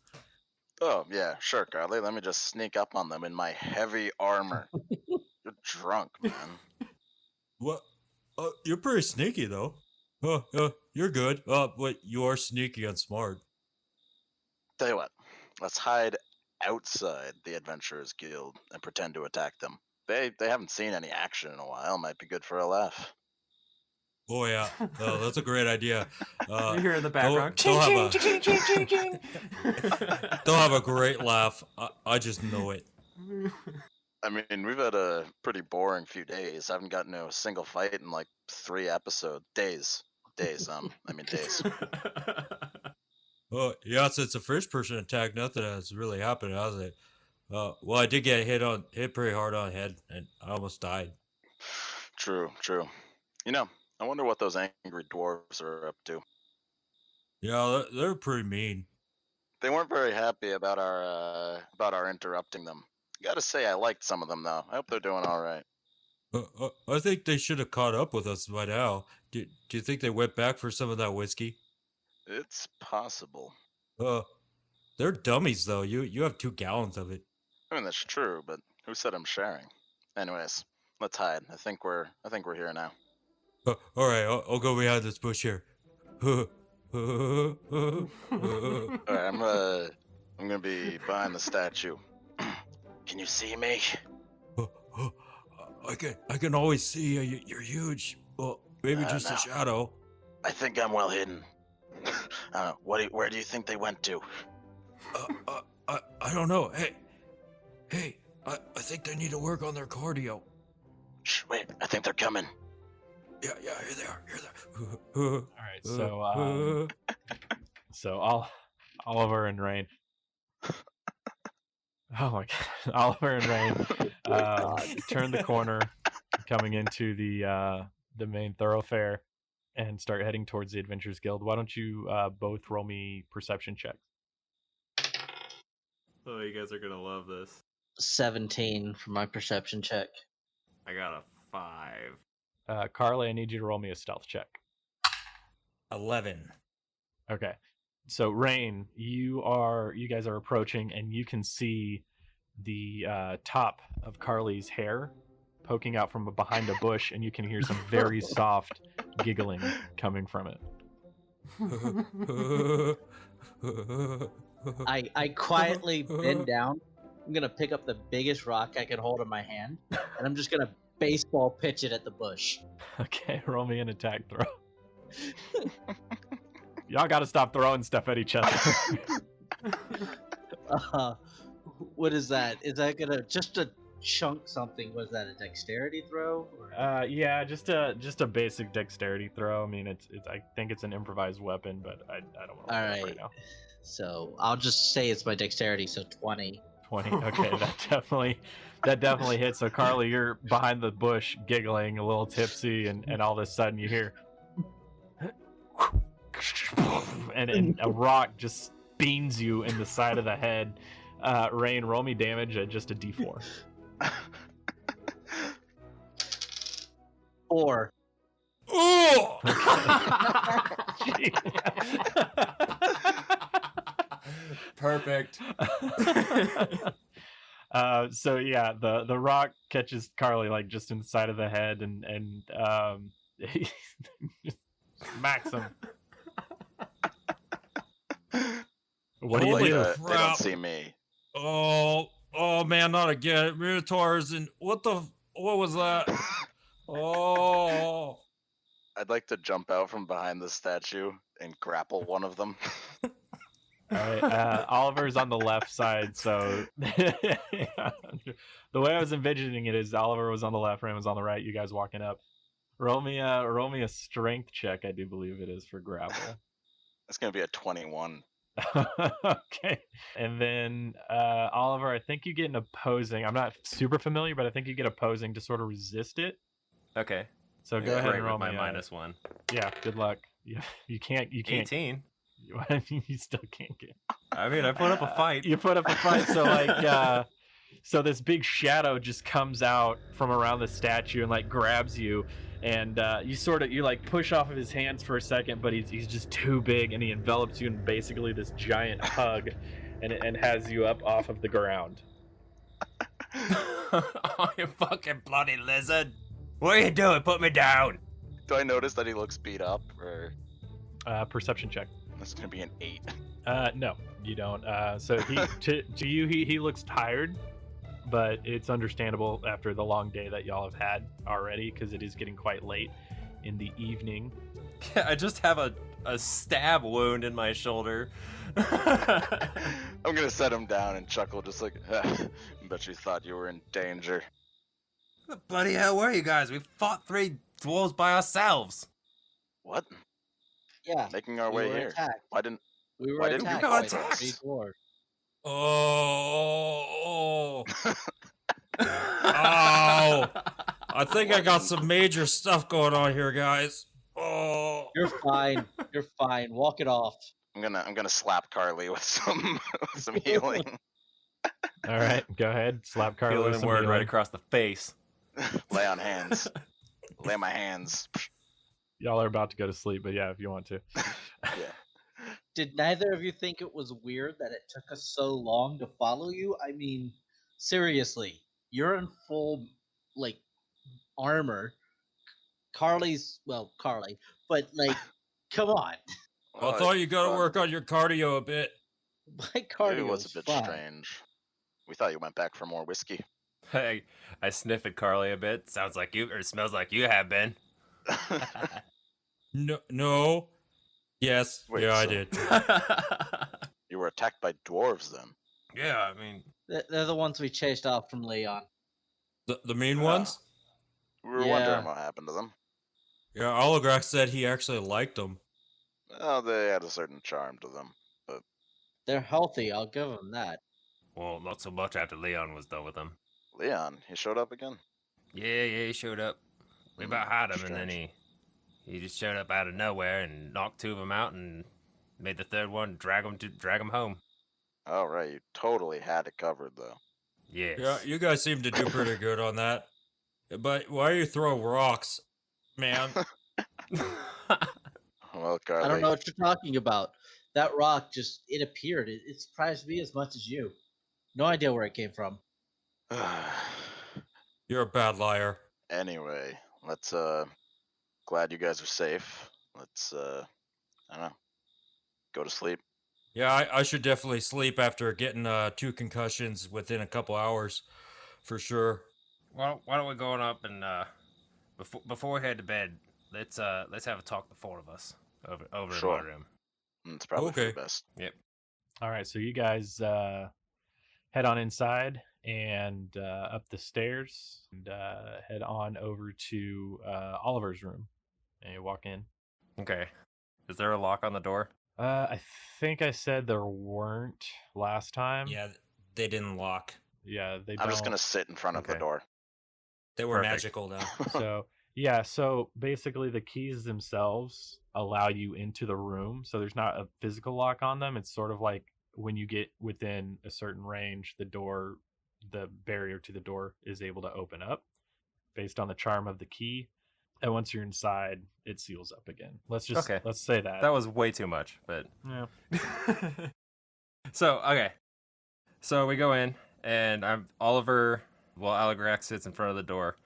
Oh, yeah, sure, Carly. Let me just sneak up on them in my heavy armor. You're drunk, man. What? You're pretty sneaky though. You're good. But you are sneaky and smart. Tell you what, let's hide outside the Adventurers Guild and pretend to attack them. They haven't seen any action in a while. Might be good for a laugh. Oh yeah, that's a great idea. You hear in the background. They'll have a great laugh. I just know it. I mean, we've had a pretty boring few days. I haven't gotten to a single fight in like 3 episodes. Days. Days. Oh yeah, since the first person attack, nothing has really happened, has it? Well, I did get hit pretty hard on the head, and I almost died. True. I wonder what those angry dwarves are up to. Yeah, they're pretty mean. They weren't very happy about our interrupting them. Gotta say, I liked some of them though. I hope they're doing all right. I think they should have caught up with us by now. Do you think they went back for some of that whiskey? It's possible. They're dummies though. You have 2 gallons of it. I mean, that's true, but who said I'm sharing? Anyways, let's hide. I think we're here now. All right, I'll go behind this bush here. All right, I'm gonna be behind the statue. Can you see me? I can always see you. You're huge. Well, maybe just no. a shadow. I think I'm well hidden. I don't know. Where do you think they went to? I don't know. Hey, I think they need to work on their cardio. Shh, wait, I think they're coming. Yeah, here they are. All right, so Oliver and Rain. Oh my God, Oliver and Rain turn the corner, coming into the main thoroughfare, and start heading towards the Adventurers Guild. Why don't you both roll me perception checks? Oh, you guys are gonna love this. 17 for my perception check. I got a 5. Carly, I need you to roll me a stealth check. 11. Okay. So Rain, you guys are approaching, and you can see the top of Carly's hair poking out from behind a bush, and you can hear some very soft giggling coming from it. I quietly bend down I'm gonna pick up the biggest rock I can hold in my hand, and I'm just gonna baseball pitch it at the bush. Okay, roll me an attack throw. Y'all gotta stop throwing stuff at each other. What is that? Is that gonna just a chunk something? Was that a dexterity throw? Or... Yeah, just a basic dexterity throw. I mean, it's I think it's an improvised weapon, but I don't want to All look it up right. right now. So I'll just say it's my dexterity, so 20. 20. Okay, that definitely hits. So Carly, you're behind the bush, giggling, a little tipsy, and all of a sudden you hear, and a rock just beans you in the side of the head. Rain, roll me damage at just a D4. 4. Oh! Perfect. So yeah, the rock catches Carly like just in the side of the head and just smacks him. What do you Holy do? They don't crap. see me. Oh man, not again. Minotaurs and what was that? Oh. I'd like to jump out from behind the statue and grapple one of them. All right, Oliver's on the left side, so the way I was envisioning it is Oliver was on the left, Rain was on the right. You guys walking up. Roll me a strength check. I do believe it is for grapple. It's gonna be a 21. Okay, and then Oliver, I think you get an opposing. I'm not super familiar, but I think you get opposing to sort of resist it. Okay. So go ahead Great and roll with my me -1. Yeah, good luck. You can't. 18. You still can't get. I mean, I put up a fight. You put up a fight, so like, so this big shadow just comes out from around the statue and like grabs you, and you like push off of his hands for a second, but he's just too big, and he envelops you in basically this giant hug, and has you up off of the ground. Oh, you fucking bloody lizard! What are you doing? Put me down! Do I notice that he looks beat up, or Perception check. that's gonna be an 8? No, you don't. So to you, he looks tired, but it's understandable after the long day that y'all have had already, because it is getting quite late in the evening. I just have a stab wound in my shoulder. I'm gonna set him down and chuckle, just like, bet you thought you were in danger. What the bloody hell were you guys? We fought 3 dwarves by ourselves. What? Yeah. Making our we way were here. attacked. Why didn't? We were Why didn't we attacked. got by attacked? 3 dwarves. Oh. Ow. I think I got some major stuff going on here, guys. Oh. You're fine. You're fine. Walk it off. I'm gonna slap Carly with some with some healing. All right, go ahead. Slap Carly with Healing some word healing. right across the face. Lay on hands. Lay my hands. Y'all are about to go to sleep, but yeah, if you want to. Yeah. Did neither of you think it was weird that it took us so long to follow you? I mean, seriously, you're in full like armor. Carly, but like, come on. I thought you gotta work on your cardio a bit. My cardio It was a bit fine. strange. We thought you went back for more whiskey. Hey, I sniff at Carly a bit. Sounds like you, or smells like you have been. No. Yes. Wait, yeah, I so- did. You were attacked by dwarves then. Yeah, I mean, They're the ones we chased off from Leon. The mean Yeah. ones? We were Yeah. wondering what happened to them. Yeah, Aligrax said he actually liked them. Oh, they had a certain charm to them. They're healthy. I'll give them that. well, not so much after Leon was done with them. Leon, he showed up again. Yeah, he showed up. We about had him, and then he just showed up out of nowhere and knocked 2 of them out and made the 3rd one drag him home. All right, you totally had it covered though. Yes. Yeah, you guys seem to do pretty good on that. But why are you throwing rocks, man? Well, Carly. I don't know what you're talking about. That rock it appeared. It surprised me as much as you. No idea where it came from. You're a bad liar. Anyway, let's glad you guys are safe. Let's I don't know. Go to sleep. Yeah, I should definitely sleep after getting 2 concussions within a couple hours, for sure. Why don't we go on up and before we head to bed, let's have a talk, the four of us, over in my Sure. room. It's probably for the Okay. best. Yep. All right, so you guys head on inside and up the stairs and head on over to Oliver's room. And you walk in. Okay. Is there a lock on the door? I think I said there weren't last time. Yeah, they didn't lock. Yeah, they I'm just don't. gonna sit in front of the Okay. door. They were Perfect. magical now. So yeah, so basically the keys themselves allow you into the room. So there's not a physical lock on them. It's sort of like when you get within a certain range, the barrier to the door is able to open up based on the charm of the key. And once you're inside, it seals up again. Let's say that. That was way too much, but Yeah. So we go in, and Oliver. Well, Aligrax sits in front of the door.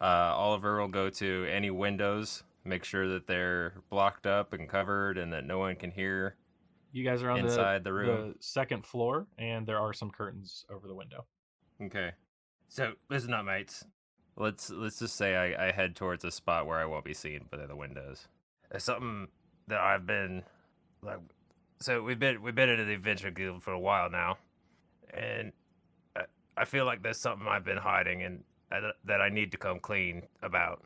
Oliver will go to any windows, make sure that they're blocked up and covered, and that no one can hear. You guys are on Inside the room. the second floor, and there are some curtains over the window. Okay. So listen up, mates. Let's just say I head towards a spot where I won't be seen by the windows. There's something that I've been like. So we've been into the Adventure Guild for a while now, and I feel like there's something I've been hiding and that I need to come clean about,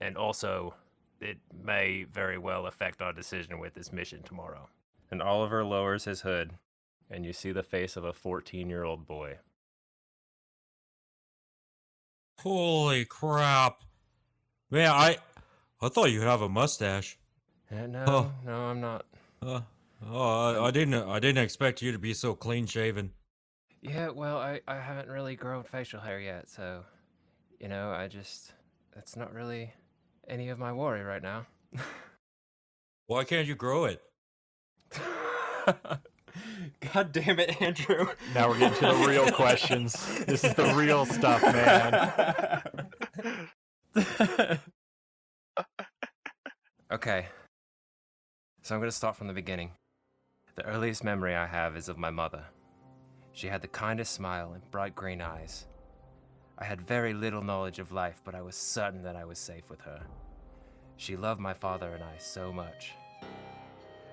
and also it may very well affect our decision with this mission tomorrow. And Oliver lowers his hood, and you see the face of a 14-year-old boy. Holy crap. Man, I thought you have a mustache. No, Oh. no, I'm not. I didn't expect you to be so clean shaven. Yeah, well, I haven't really grown facial hair yet, so, that's not really any of my worry right now. Why can't you grow it? God damn it, Andrew. Now we're getting to the real questions. This is the real stuff, man. Okay. So I'm going to start from the beginning. The earliest memory I have is of my mother. She had the kindest smile and bright green eyes. I had very little knowledge of life, but I was certain that I was safe with her. She loved my father and I so much.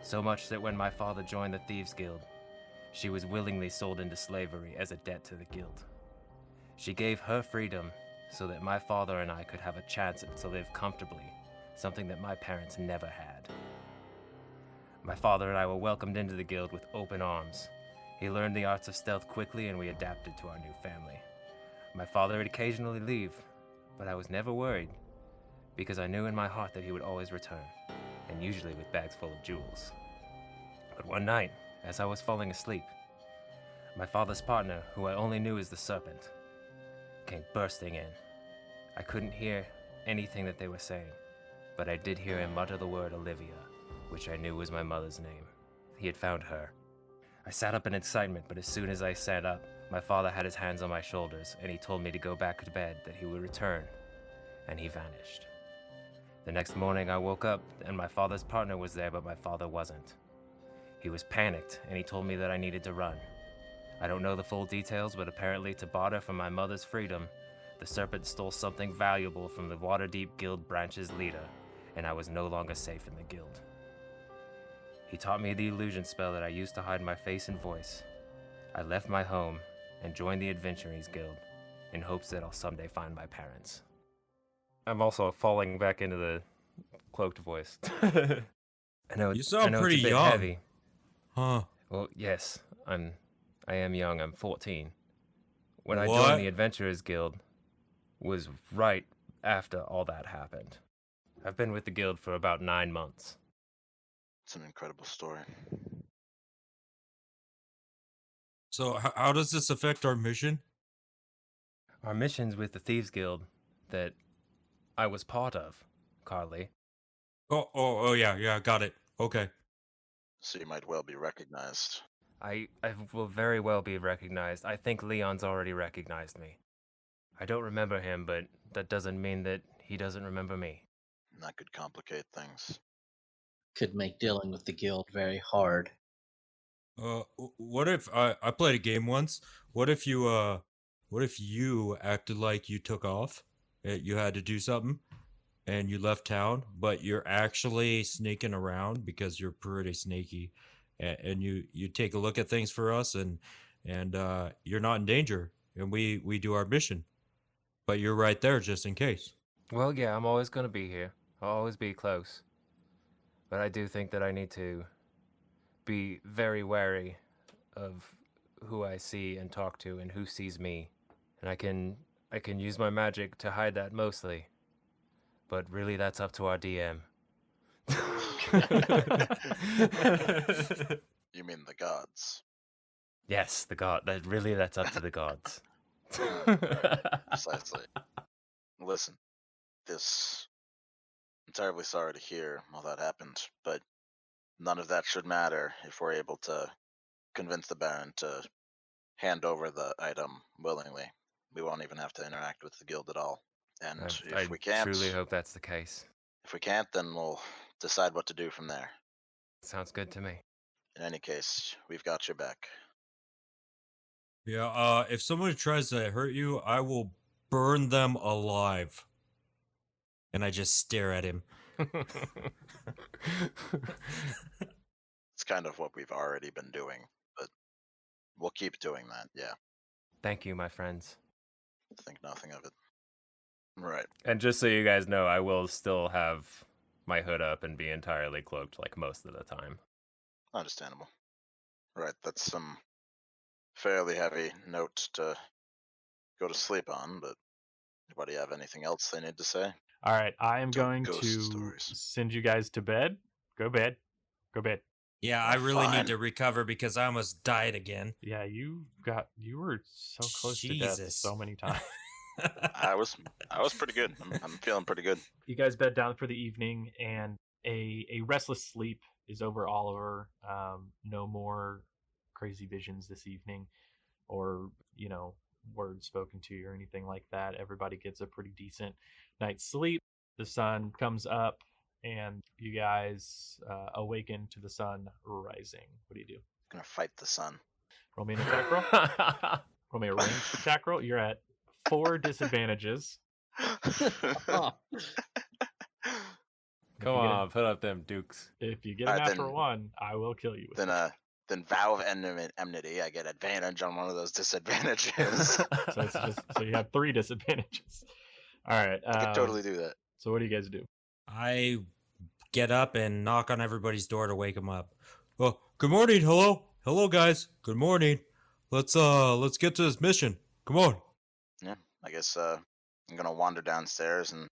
So much that when my father joined the Thieves Guild, she was willingly sold into slavery as a debt to the guild. She gave her freedom so that my father and I could have a chance to live comfortably, something that my parents never had. My father and I were welcomed into the guild with open arms. He learned the arts of stealth quickly, and we adapted to our new family. My father would occasionally leave, but I was never worried, because I knew in my heart that he would always return, and usually with bags full of jewels. But one night, as I was falling asleep, my father's partner, who I only knew as the Serpent, came bursting in. I couldn't hear anything that they were saying, but I did hear him mutter the word Olivia, which I knew was my mother's name. He had found her. I sat up in excitement, but as soon as I sat up, my father had his hands on my shoulders, and he told me to go back to bed, that he would return, and he vanished. The next morning I woke up, and my father's partner was there, but my father wasn't. He was panicked, and he told me that I needed to run. I don't know the full details, but apparently to barter for my mother's freedom, the Serpent stole something valuable from the Waterdeep Guild branch's leader, and I was no longer safe in the guild. He taught me the illusion spell that I used to hide my face and voice. I left my home and joined the Adventurers Guild in hopes that I'll someday find my parents. I'm also falling back into the cloaked voice. I know You sound it's pretty a bit young. heavy. Huh. Well, yes, I am young. I'm 14. When I What? joined the Adventurers Guild was right after all that happened. I've been with the guild for about 9 months. It's an incredible story. So how does this affect our mission? Our missions with the Thieves Guild that I was part of, Carley. Oh, yeah, got it. Okay. So you might well be recognized. I will very well be recognized. I think Leon's already recognized me. I don't remember him, but that doesn't mean that he doesn't remember me. And that could complicate things. Could make dealing with the guild very hard. What if I played a game once? What if you acted like you took off? You had to do something, and you left town, but you're actually sneaking around because you're pretty sneaky, and you take a look at things for us, and you're not in danger, and we do our mission, but you're right there just in case. Well, yeah, I'm always going to be here. I'll always be close. But I do think that I need to be very wary of who I see and talk to and who sees me. And I can use my magic to hide that mostly. But really that's up to our DM. You mean the gods? Yes, the god. That's up to the gods. Precisely. Listen, this. I'm terribly sorry to hear all that happened, but none of that should matter if we're able to convince the Baron to hand over the item willingly. We won't even have to interact with the guild at all. And I we can't, truly hope that's the case. if we can't, then we'll decide what to do from there. Sounds good to me. In any case, we've got your back. Yeah. If someone tries to hurt you, I will burn them alive. And I just stare at him. It's kind of what we've already been doing, but we'll keep doing that, yeah. Thank you, my friends. Think nothing of it. Right. And just so you guys know, I will still have my hood up and be entirely cloaked like most of the time. Understandable. Right, that's some fairly heavy note to go to sleep on, but anybody have anything else they need to say? All right, I am Tell going ghost to stories. send you guys to bed. Go bed. Go bed. Yeah, I really Fine. need to recover because I almost died again. Yeah, you were so close to death Jesus. so many times. I was pretty good. I'm feeling pretty good. You guys bed down for the evening, and a restless sleep is over Oliver. No more crazy visions this evening, or words spoken to you or anything like that. Everybody gets a pretty decent night's sleep. The sun comes up, and you guys awaken to the sun rising. What do you do? Gonna fight the sun. Roll me an attack roll. Roll me a ranged attack roll. You're at 4 disadvantages. Come on, put up them dukes. If you get a Alright, natural then- 1, I will kill you with then it. then vow of enmity. I get advantage on one of those disadvantages. So it's just so you have 3 disadvantages. All right. I could totally do that. So what do you guys do? I get up and knock on everybody's door to wake them up. Oh, good morning. Hello, guys. Good morning. Let's get to this mission. Come on. Yeah, I guess I'm gonna wander downstairs and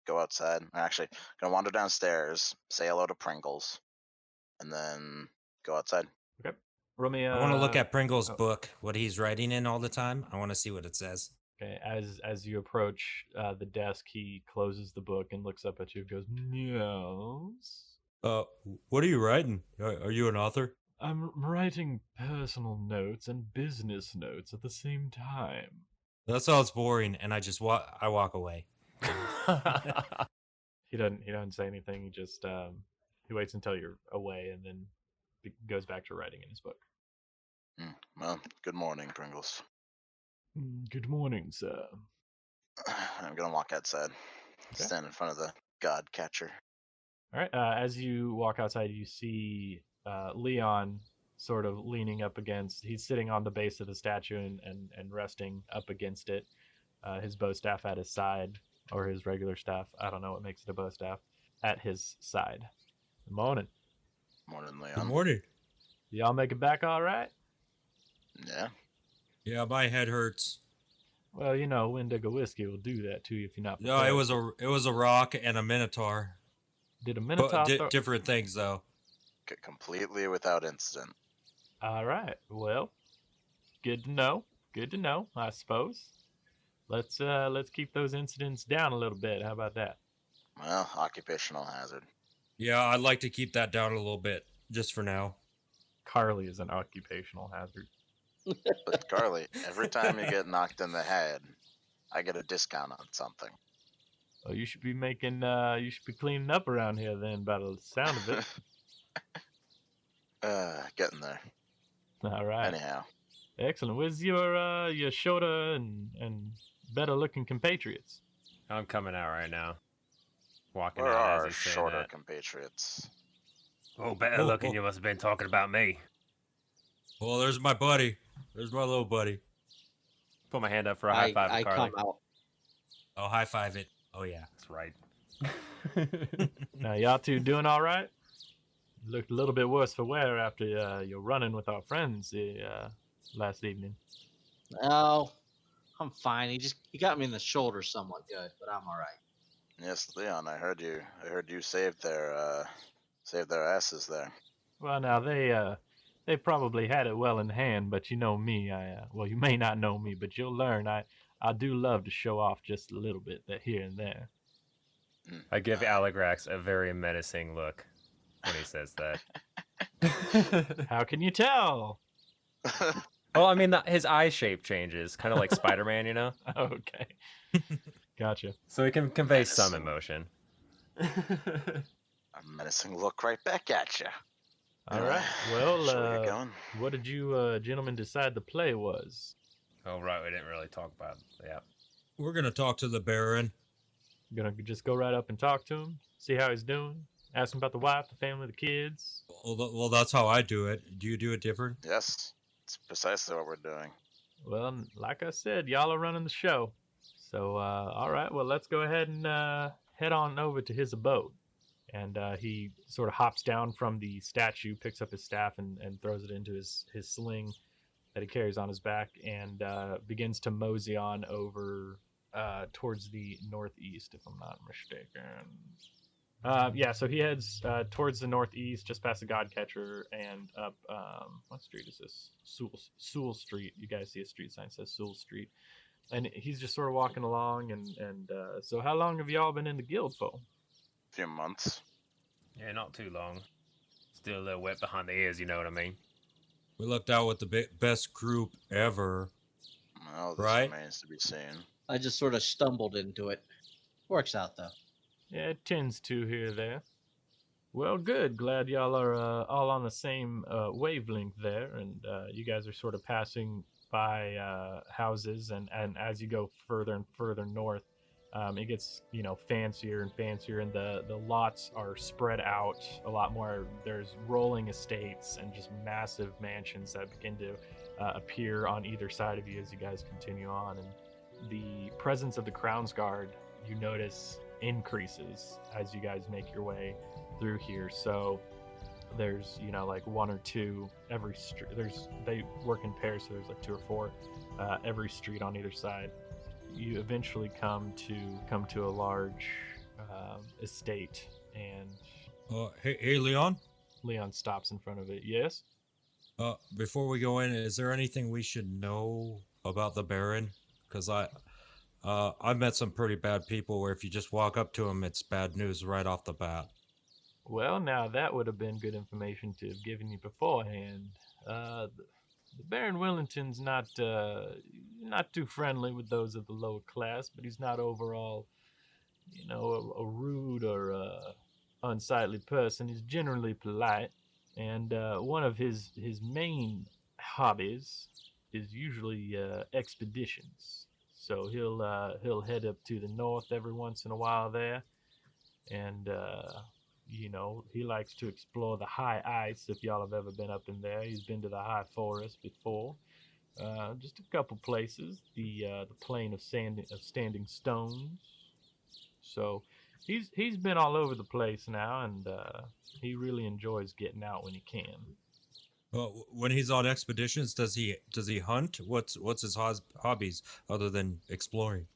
go outside. Actually, gonna wander downstairs, say hello to Pringles, and then go outside. Okay. Roll me. I want to look at Pringle's oh. book, what he's writing in all the time. I want to see what it says. Okay. As you approach the desk, he closes the book and looks up at you and goes, "Yes." What are you writing? Are you an author? I'm writing personal notes and business notes at the same time. That sounds boring, and I walk away. He doesn't say anything. He just he waits until you're away and then goes back to writing in his book. Well, good morning, Pringles. Good morning, sir. I'm gonna walk outside, Okay. stand in front of the god catcher. All right. As you walk outside, you see Leon sort of leaning up against. He's sitting on the base of the statue and resting up against it. His bow staff at his side, or his regular staff. I don't know what makes it a bow staff. At his side. Good morning. Morning, Good Leon. morning. Y'all make it back all right? Yeah. Yeah, my head hurts. Well, Wendigo whiskey will do that to you if you're not No, prepared. it was a rock and a minotaur. Did a But Minotaur throw- different things though. Completely without incident. All right. Well, good to know. Good to know, I suppose. Let's keep those incidents down a little bit. How about that? Well, occupational hazard. Yeah, I'd like to keep that down a little bit just for now. Carley is an occupational hazard. But Carley, every time you get knocked in the head, I get a discount on something. Well, you should be cleaning up around here then, by the sound of it. Getting there. All right. Anyhow, Excellent. Where's your shorter and better looking compatriots? I'm coming out right now. Walking where out are as our he say shorter that. compatriots? Oh, better Oh, looking. oh. You must have been talking about me. Well, there's my buddy. There's my little buddy. Put my hand up for a high five to I Carly. come out. Oh, high five it. Oh yeah. That's right. Now, y'all two doing all right? Looked a little bit worse for wear after your running with our friends last evening. No, I'm fine. He got me in the shoulder somewhat good, but I'm all right. Yes, Leon. I heard you. I heard you saved their asses there. Well, now they probably had it well in hand, but you know me. Well, you may not know me, but you'll learn. I do love to show off just a little bit there, here and there. I give Aligrax a very menacing look when he says that. How can you tell? Well, I mean, his eye shape changes, kind of like Spider-Man, you know? Okay, gotcha. So he can convey some emotion. A menacing look right back at you. All right. Well, Shall we get going? what did you gentlemen decide the play was? Oh, right, we didn't really talk about it. Yeah. We're gonna talk to the Baron. Gonna just go right up and talk to him, see how he's doing, ask him about the wife, the family, the kids. Well, that's how I do it. Do you do it different? Yes, it's precisely what we're doing. Well, like I said, y'all are running the show. So, all right. Well, let's go ahead and head on over to his abode. And he sort of hops down from the statue, picks up his staff, and throws it into his sling that he carries on his back, and begins to mosey on over towards the northeast, if I'm not mistaken. Yeah, so he heads towards the northeast, just past the Godcatcher, and up, what street is this? Sewell Street. You guys see a street sign that says Sewell Street. And he's just sort of walking along, and so how long have y'all been in the guild for? Few months. Yeah, not too long. Still a little wet behind the ears, you know what I mean? We looked out with the best group ever. Well, this Right. remains to be seen. I just sort of stumbled into it. Works out though. Yeah, it tends to here or there. Well, good. Glad y'all are all on the same wavelength there, and you guys are sort of passing by houses, and as you go further and further north, it gets fancier and fancier, and the lots are spread out a lot more. There's rolling estates and just massive mansions that begin to appear on either side of you as you guys continue on, and the presence of the Crown's Guard, you notice, increases as you guys make your way through here. So there's like one or two every street. They work in pairs, so there's like two or four every street on either side. You eventually come to a large estate, and Hey, Leon. Leon stops in front of it. Yes. Before we go in, is there anything we should know about the Baron? Because I've met some pretty bad people where if you just walk up to them, it's bad news right off the bat. Well, now that would have been good information to have given you beforehand. The Baron Willington's not too friendly with those of the lower class, but he's not overall, a rude or unsightly person. He's generally polite, and one of his main hobbies is usually expeditions. So he'll head up to the north every once in a while there, and he likes to explore the high ice. If y'all have ever been up in there, he's been to the high forest before. Just a couple places. The plain of standing stones. So he's been all over the place now, and he really enjoys getting out when he can. When he's on expeditions, does he hunt? What's his hobbies other than exploring?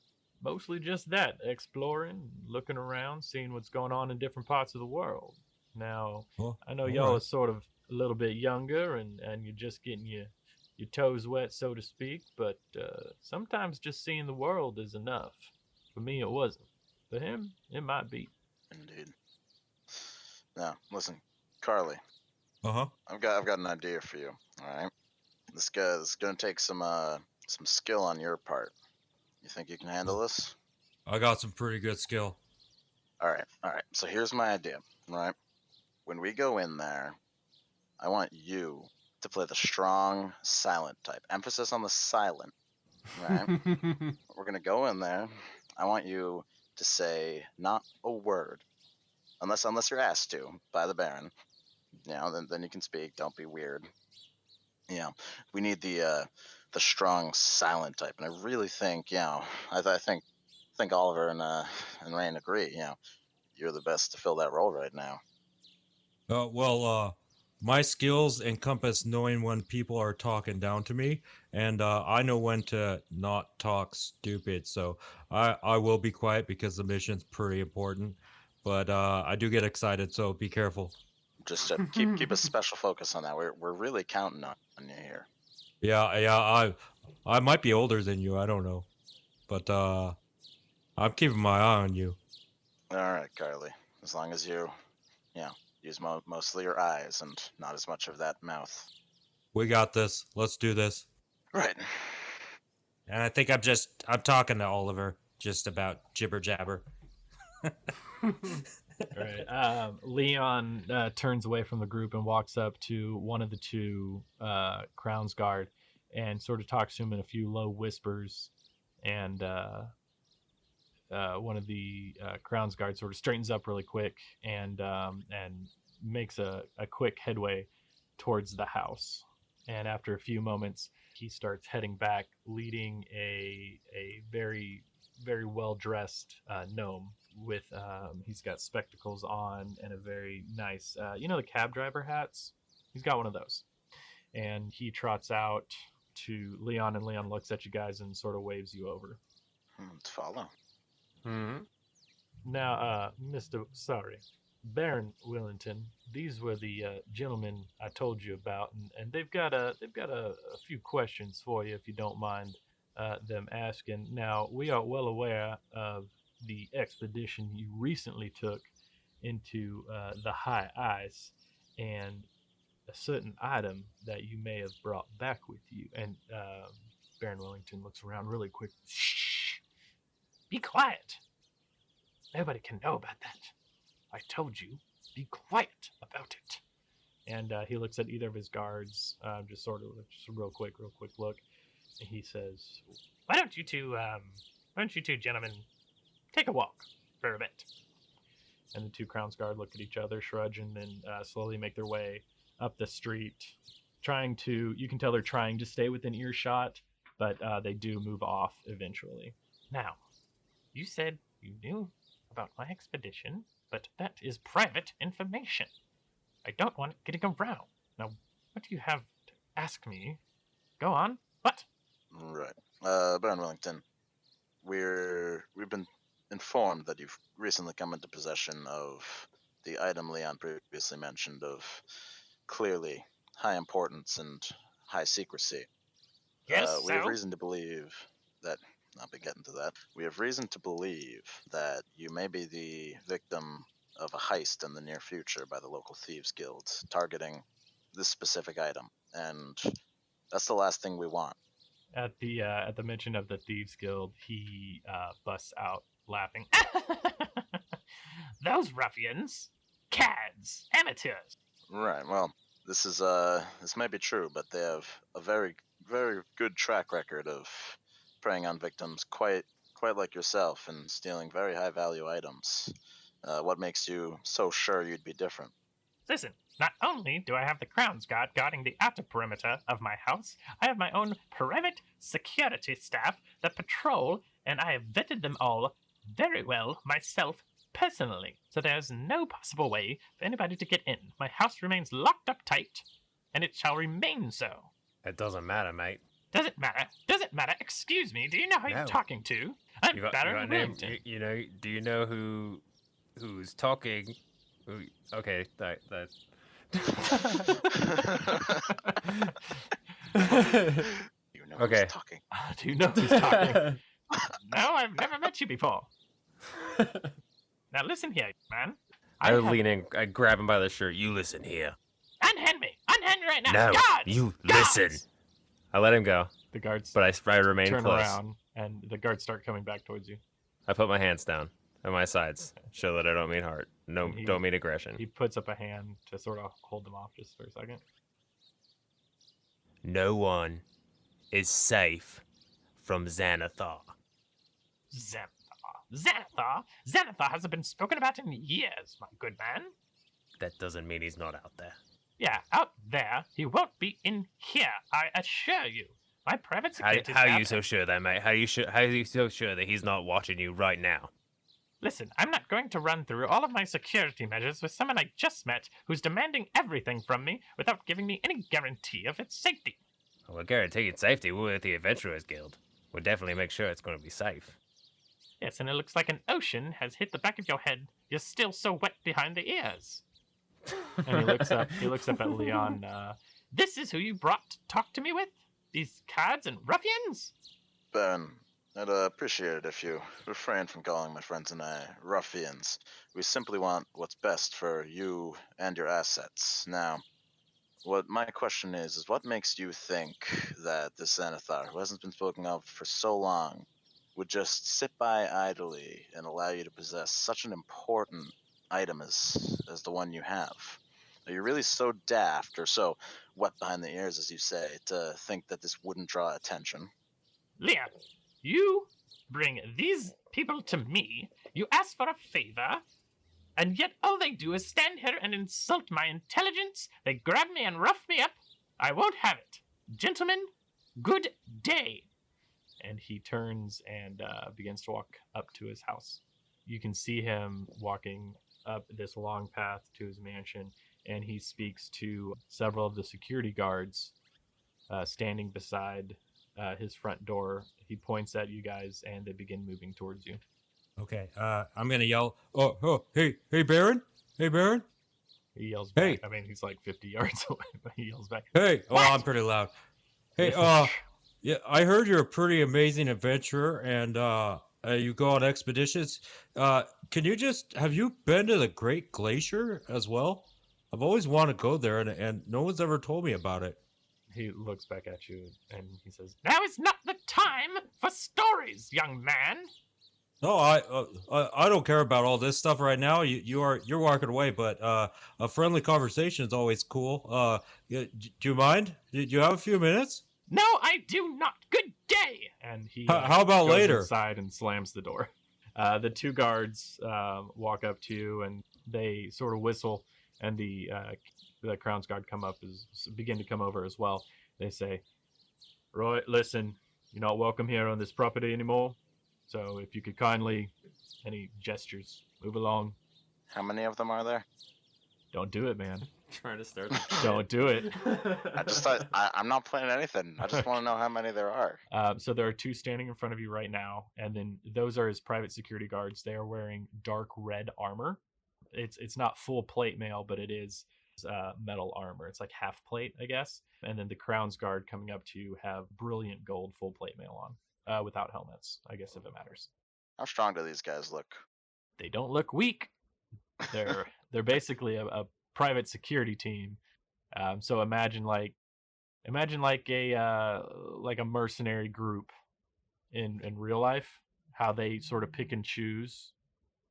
Mostly just that, exploring, looking around, seeing what's going on in different parts of the world. Now, I know y'all are sort of a little bit younger, and you're just getting your toes wet, so to speak, but sometimes just seeing the world is enough. For me, it wasn't. For him, it might be. Indeed. Now, listen, Carley. I've got an idea for you. All right. This is gonna take some skill on your part. You think you can handle this? I got some pretty good skill. All right. So here's my idea. All right. When we go in there, I want you to play the strong, silent type. Emphasis on the silent, right? We're gonna go in there. I want you to say not a word, unless you're asked to by the Baron. Then you can speak. Don't be weird. We need the strong, silent type, and I really think, I think Oliver and Rain agree. You're the best to fill that role right now. My skills encompass knowing when people are talking down to me, and I know when to not talk stupid. So I will be quiet because the mission's pretty important. But I do get excited, so be careful. Just keep a special focus on that. We're really counting on you here. Yeah. I might be older than you. I don't know, but I'm keeping my eye on you. All right, Carley. As long as you, use mostly your eyes and not as much of that mouth. We got this. Let's do this. Right. And I think I'm talking to Oliver just about jibber jabber. Right. Leon turns away from the group and walks up to one of the two Crown's Guard and sort of talks to him in a few low whispers. And one of the Crown's Guard sort of straightens up really quick and makes a quick headway towards the house. And after a few moments, he starts heading back, leading a very, very well-dressed gnome with he's got spectacles on and a very nice the cab driver hats. He's got one of those, and he trots out to Leon, and Leon looks at you guys and sort of waves you over. Let's follow. Mm-hmm. Now, Baron Willington, these were the gentlemen I told you about, and they've got a few questions for you if you don't mind them asking. Now, we are well aware of the expedition you recently took into the high ice and a certain item that you may have brought back with you. And Baron Wellington looks around really quick. Shh! Be quiet! Nobody can know about that. I told you, be quiet about it. And he looks at either of his guards, just a real quick look. And he says, why don't you two gentlemen take a walk for a bit? And the two Crown's Guard look at each other, shrug, and then slowly make their way up the street. You can tell they're trying to stay within earshot, but they do move off eventually. Now, you said you knew about my expedition, but that is private information. I don't want it getting around. Now, what do you have to ask me? Go on. What? Right. Baron Wellington, we've been informed that you've recently come into possession of the item Leon previously mentioned of clearly high importance and high secrecy. Yes, we have reason to believe that, I'll be getting to that. We have reason to believe that you may be the victim of a heist in the near future by the local thieves guild targeting this specific item. And that's the last thing we want. At the mention of the Thieves Guild, he busts out laughing. Those ruffians, cads, amateurs. Right. Well, this may be true, but they have a very, very good track record of preying on victims quite like yourself and stealing very high value items. What makes you so sure you'd be different? Listen, not only do I have the Crown's Guard guarding the outer perimeter of my house, I have my own private security staff that patrol, and I have vetted them all very well myself personally. So there's no possible way for anybody to get in. My house remains locked up tight, and it shall remain so. It doesn't matter, mate. Does it matter? Does it matter? Excuse me, do you know who you're talking to? I'm You got Baron name, Willington. do you know who's talking? Okay, that. You know Okay. who's talking. Do you know who's talking? No, I've never met you before. Now listen here, man. I lean in, I grab him by the shirt. You listen here. Unhand me! Unhand me right now! No, Guards! you Guards! listen. I let him go, The guards but I remain turn close. around, and the guards start coming back towards you. I put my hands down at my sides, show that I don't mean heart. No, He- don't mean aggression. He puts up a hand to sort of hold them off just for a second. No one is safe from Xanathar. Xanathar? Xanathar hasn't been spoken about in years, my good man. That doesn't mean he's not out there. Yeah, out there. He won't be in here, I assure you. My private security How are staff you so sure that, mate? How are you so sure that he's not watching you right now? Listen, I'm not going to run through all of my security measures with someone I just met who's demanding everything from me without giving me any guarantee of its safety. Well, guaranteeing safety. We're with the Adventurers Guild. We'll definitely make sure it's going to be safe. Yes, and it looks like an ocean has hit the back of your head. You're still so wet behind the ears. And he looks up at Leon. This is who you brought to talk to me with? These cards and ruffians? Baron, I'd appreciate it if you refrain from calling my friends and I ruffians. We simply want what's best for you and your assets. Now, what my question is what makes you think that this Xanathar, who hasn't been spoken of for so long, would just sit by idly and allow you to possess such an important item as the one you have? Are you really so daft or so wet behind the ears, as you say, to think that this wouldn't draw attention? Leon, you bring these people to me, you ask for a favor, and yet all they do is stand here and insult my intelligence. They grab me and rough me up. I won't have it. Gentlemen, good day. And he turns and begins to walk up to his house. You can see him walking up this long path to his mansion, and he speaks to several of the security guards standing beside his front door. He points at you guys, and they begin moving towards you. Okay, I'm gonna yell, hey, Baron? Hey, Baron? He yells back. Hey. I mean, he's like 50 yards away, but he yells back. Hey! Oh, What? I'm pretty loud. Hey, yeah, I heard you're a pretty amazing adventurer, and you go on expeditions. Can you have you been to the Great Glacier as well? I've always wanted to go there, and no one's ever told me about it. He looks back at you, and he says, "Now is not the time for stories, young man." No, I don't care about all this stuff right now. You're walking away, but a friendly conversation is always cool. Do you mind? Do you have a few minutes? No, I do not. Good day. And he How about goes later? inside and slams the door. The two guards walk up to you, and they sort of whistle, and the Crown's Guard begin to come over as well. They say, "Roy, listen, you're not welcome here on this property anymore. So if you could kindly, any gestures, move along. How many of them are there? Don't do it, man. Trying to start. Don't do it." I just thought, I'm not planning anything. I just want to know how many there are. So there are two standing in front of you right now, and then those are his private security guards. They are wearing dark red armor. It's not full plate mail, but it is metal armor. It's like half plate, I guess. And then the Crown's Guard coming up to you have brilliant gold full plate mail on, without helmets, I guess, if it matters. How strong do these guys look? They don't look weak. They're basically a private security team. So imagine like a mercenary group in real life, how they sort of pick and choose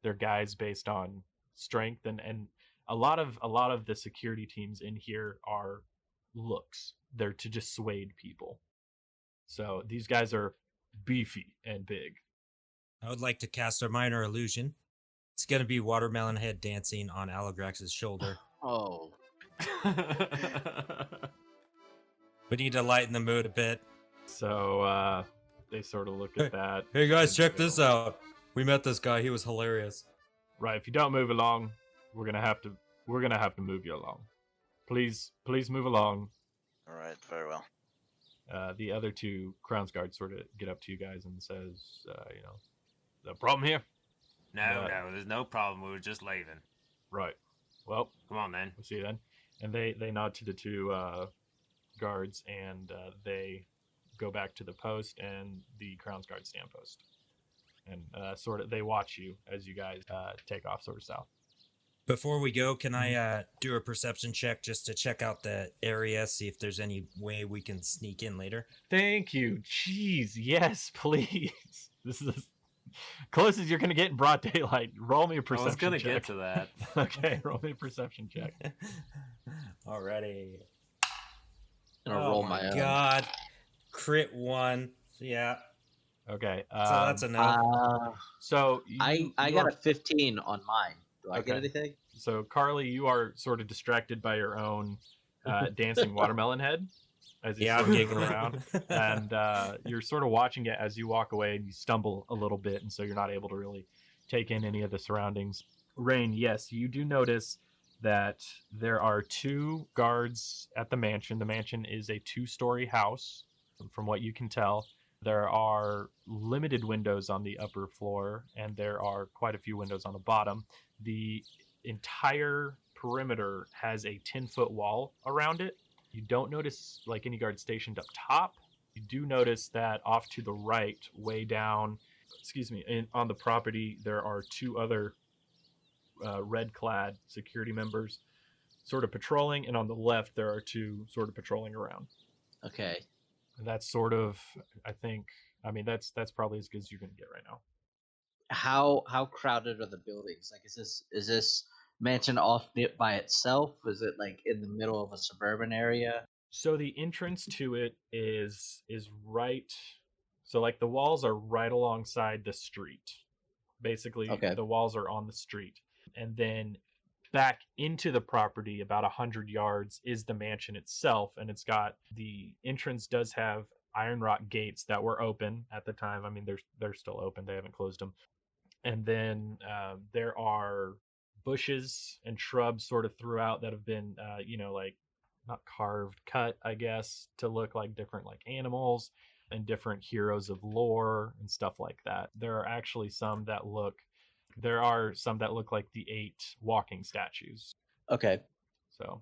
their guys based on strength, and a lot of the security teams in here are looks. They're to dissuade people. So these guys are beefy and big. I would like to cast a minor illusion. It's going to be Watermelon Head dancing on Aligrax's shoulder. Oh. We need to lighten the mood a bit. So they sort of look at that. Hey guys, and check go, this out. We met this guy. He was hilarious. Right, if you don't move along, we're gonna have to move you along. Please move along. All right, very well. The other two Crown's Guards sort of get up to you guys and says, the problem here? No, there's no problem. We were just leaving. Right. Well, Come on, then. we'll see you then. And they nod to the two guards, and they go back to the post, and the Crown's Guard stand post. And they watch you as you guys take off sort of south. Before we go, can I do a perception check just to check out the area, see if there's any way we can sneak in later? Thank you. Jeez, yes, please. This is as close as you're going to get in broad daylight. Roll me a I perception was gonna check. get to that. Okay, roll me a perception check. Alrighty. Gonna Oh roll my my own. god. Crit 1. Yeah. Okay. So that's a no. So I you got are a 15 on mine. Do I get Okay. anything? So Carly, you are sort of distracted by your own dancing watermelon head as he's Yeah, sort I'm of moving giggling. around, and you're sort of watching it as you walk away, and you stumble a little bit, and so you're not able to really take in any of the surroundings. Rain, yes, you do notice that there are 2 guards at the mansion. The mansion is a 2-story house, from what you can tell. There are limited windows on the upper floor, and there are quite a few windows on the bottom. The entire perimeter has a 10-foot wall around it. You don't notice like any guards stationed up top. You do notice that off to the right, way down, on the property, there are 2 other red-clad security members sort of patrolling, and on the left, there are 2 sort of patrolling around. Okay. And that's sort of, I think, I mean, that's probably as good as you're going to get right now. How crowded are the buildings? Like, is this mansion off by itself? Is it like in the middle of a suburban area? So the entrance to it is right. So like the walls are right alongside the street. Basically, Okay. the walls are on the street, and then back into the property about 100 yards is the mansion itself, and it's got the entrance does have iron rock gates that were open at the time. I mean, they're still open. They haven't closed them. And then there are bushes and shrubs sort of throughout that have been like not carved, cut, I guess, to look like different like animals and different heroes of lore and stuff like that. There are some that look like the 8 walking statues. Okay. So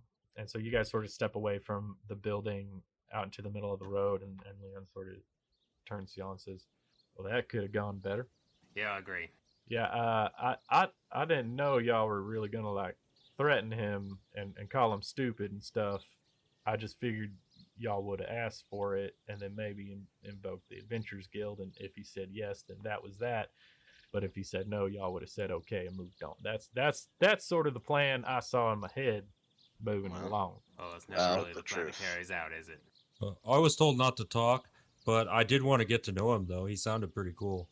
you guys sort of step away from the building out into the middle of the road, and Leon sort of turns to y'all and says, well, that could have gone better. Yeah, I agree. Yeah, I didn't know y'all were really gonna like threaten him and call him stupid and stuff. I just figured y'all would have asked for it and then maybe invoke the Adventurers Guild, and if he said yes, then that was that. But if he said no, y'all would have said okay and moved on. That's sort of the plan I saw in my head moving Wow. along. Oh, it's never Oh. really the plan that Truth. carries out, is it? I was told not to talk, but I did want to get to know him though. He sounded pretty cool.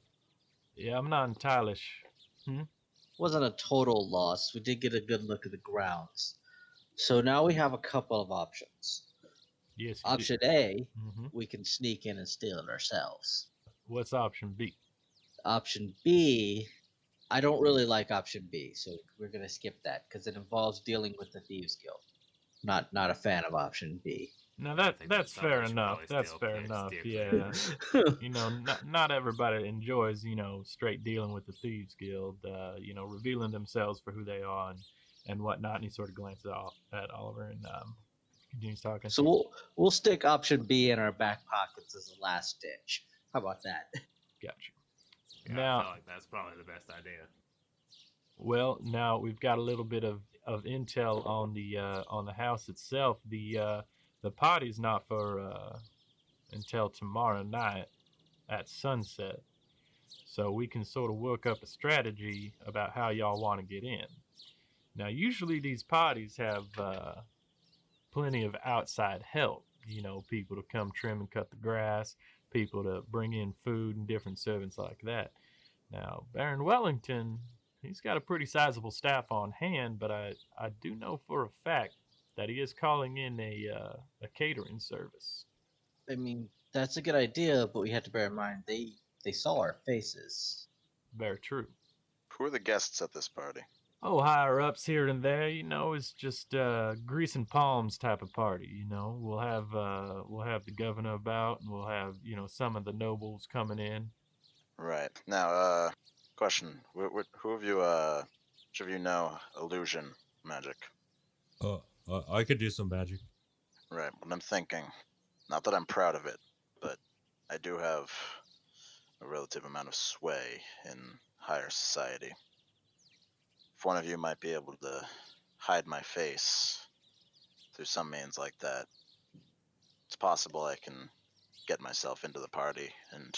Yeah, I'm not entirely Wasn't a total loss. We did get a good look at the grounds. So now we have a couple of options. Yes. Option A, Mm-hmm. we can sneak in and steal it ourselves. What's option B? Option B, I don't really like option B, so we're gonna skip that because it involves dealing with the Thieves Guild. Not a fan of option B. Now I think that's somebody fair should enough. probably That's steer fair clear- enough. steer Yeah. clear. Not everybody enjoys, straight dealing with the Thieves Guild, revealing themselves for who they are and whatnot. And he sort of glances at Oliver and continues talking. So we'll stick option B in our back pockets as a last ditch. How about that? Got you. Yeah, Now- I feel like that's probably the best idea. Well, now we've got a little bit of intel on the house itself. The party's not for until tomorrow night at sunset. So we can sort of work up a strategy about how y'all want to get in. Now, usually these parties have plenty of outside help. People to come trim and cut the grass, people to bring in food and different servants like that. Now, Baron Wellington, he's got a pretty sizable staff on hand, but I do know for a fact that he is calling in a catering service. I mean, that's a good idea, but we have to bear in mind they saw our faces. Very true. Who are the guests at this party? Oh, higher ups here and there, it's just greasing palms type of party. We'll have the governor about, and we'll have some of the nobles coming in. Right. Now, question: who of you, which of you know illusion magic? I could do some magic. Right. What I'm thinking, not that I'm proud of it, but I do have a relative amount of sway in higher society. If one of you might be able to hide my face through some means like that, it's possible I can get myself into the party, and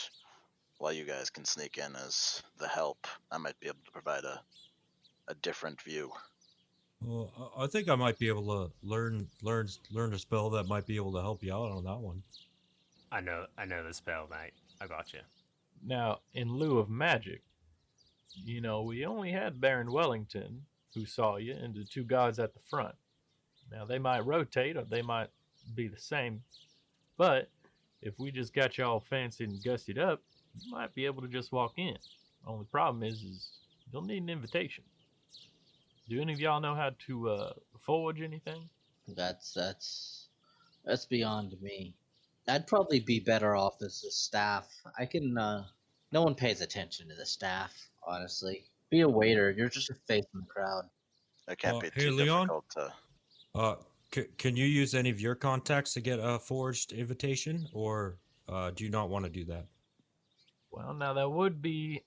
while you guys can sneak in as the help, I might be able to provide a different view. Well, I think I might be able to learn a spell that might be able to help you out on that one. I know the spell, mate. I got you. Now, in lieu of magic, we only had Baron Wellington, who saw you, and the two guards at the front. Now, they might rotate or they might be the same, but if we just got you all fancy and gussied up, you might be able to just walk in. Only problem is you'll need an invitation. Do any of y'all know how to forge anything? That's beyond me. I'd probably be better off as a staff. I can. No one pays attention to the staff, honestly. Be a waiter. You're just a face in the crowd. It can't be Hey, too Leon. difficult to. Can you use any of your contacts to get a forged invitation, or do you not want to do that? Well, now that would be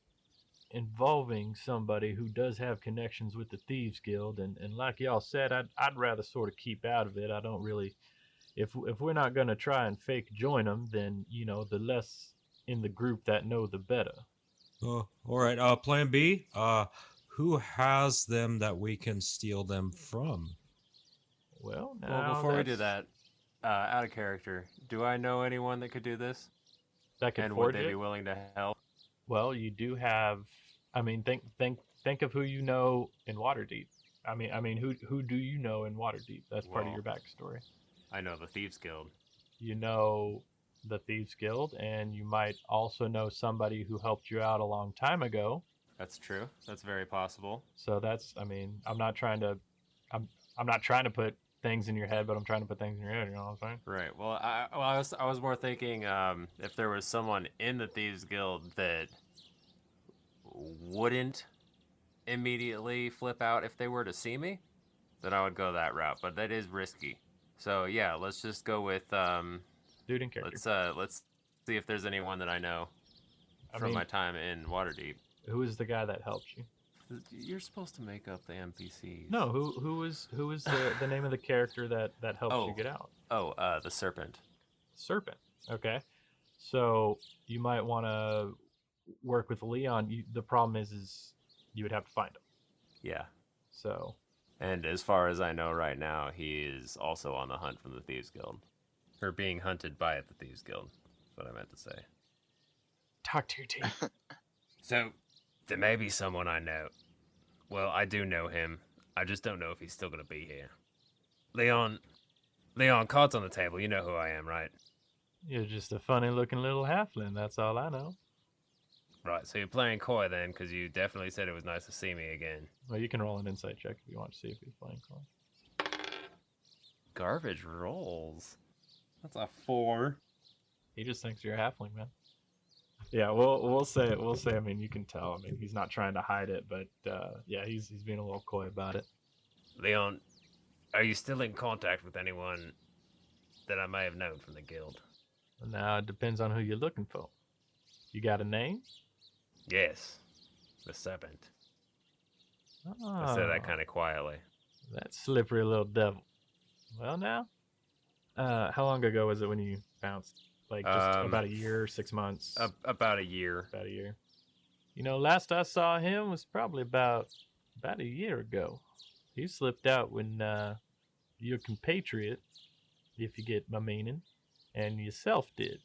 involving somebody who does have connections with the Thieves Guild, and like y'all said, I'd rather sort of keep out of it. I don't really, if we're not gonna try and fake join them, then the less in the group that know, the better. Oh, all right. Plan B. Who has them that we can steal them from? Well, now Well, before we do that, out of character, do I know anyone that could do this? that can And would forge they it. be willing to help? Well, you do have. I mean, think of who you know in Waterdeep. I mean, who do you know in Waterdeep? That's part of Well- your backstory. I know the Thieves Guild. You know the Thieves Guild, and you might also know somebody who helped you out a long time ago. That's true. That's very possible. So that's. I mean, I'm not trying to put things in your head, but I'm trying to put things in your head. You know what I'm saying? Right. Well, I was more thinking if there was someone in the Thieves Guild that wouldn't immediately flip out if they were to see me, then I would go that route. But that is risky. So yeah, let's just go with Dude in character. let's see if there's anyone that I know I from mean, my time in Waterdeep. who is the guy that helped you? You're supposed to make up the NPCs. No, who is the name of the character that helped you Oh. get out? Oh, the Serpent. Serpent. Okay, so you might want to work with Leon. The problem is you would have to find him. Yeah. So And as far as I know right now, he is also on the hunt from the Thieves Guild. Or being hunted by the Thieves Guild. That's what I meant to say. talk to your team. So, there may be someone I know. Well, I do know him. I just don't know if he's still going to be here. Leon, cards on the table. You know who I am, right? You're just a funny looking little halfling. That's all I know. Right, so you're playing coy then, because you definitely said it was nice to see me again. Well, you can roll an insight check if you want to see if he's playing coy. Garbage rolls. That's a 4. He just thinks you're a halfling, man. Yeah, we'll say it. We'll say. I mean, you can tell. I mean, he's not trying to hide it, but yeah, he's being a little coy about it. Leon, are you still in contact with anyone that I may have known from the guild? Now it depends on who you're looking for. You got a name? Yes, the Serpent. Oh, I said that kind of quietly. that slippery little devil. Well, now, how long ago was it when you bounced? Like just about a year, 6 months? About a year. About a year. Last I saw him was probably about a year ago. He slipped out when your compatriot, if you get my meaning, and yourself did.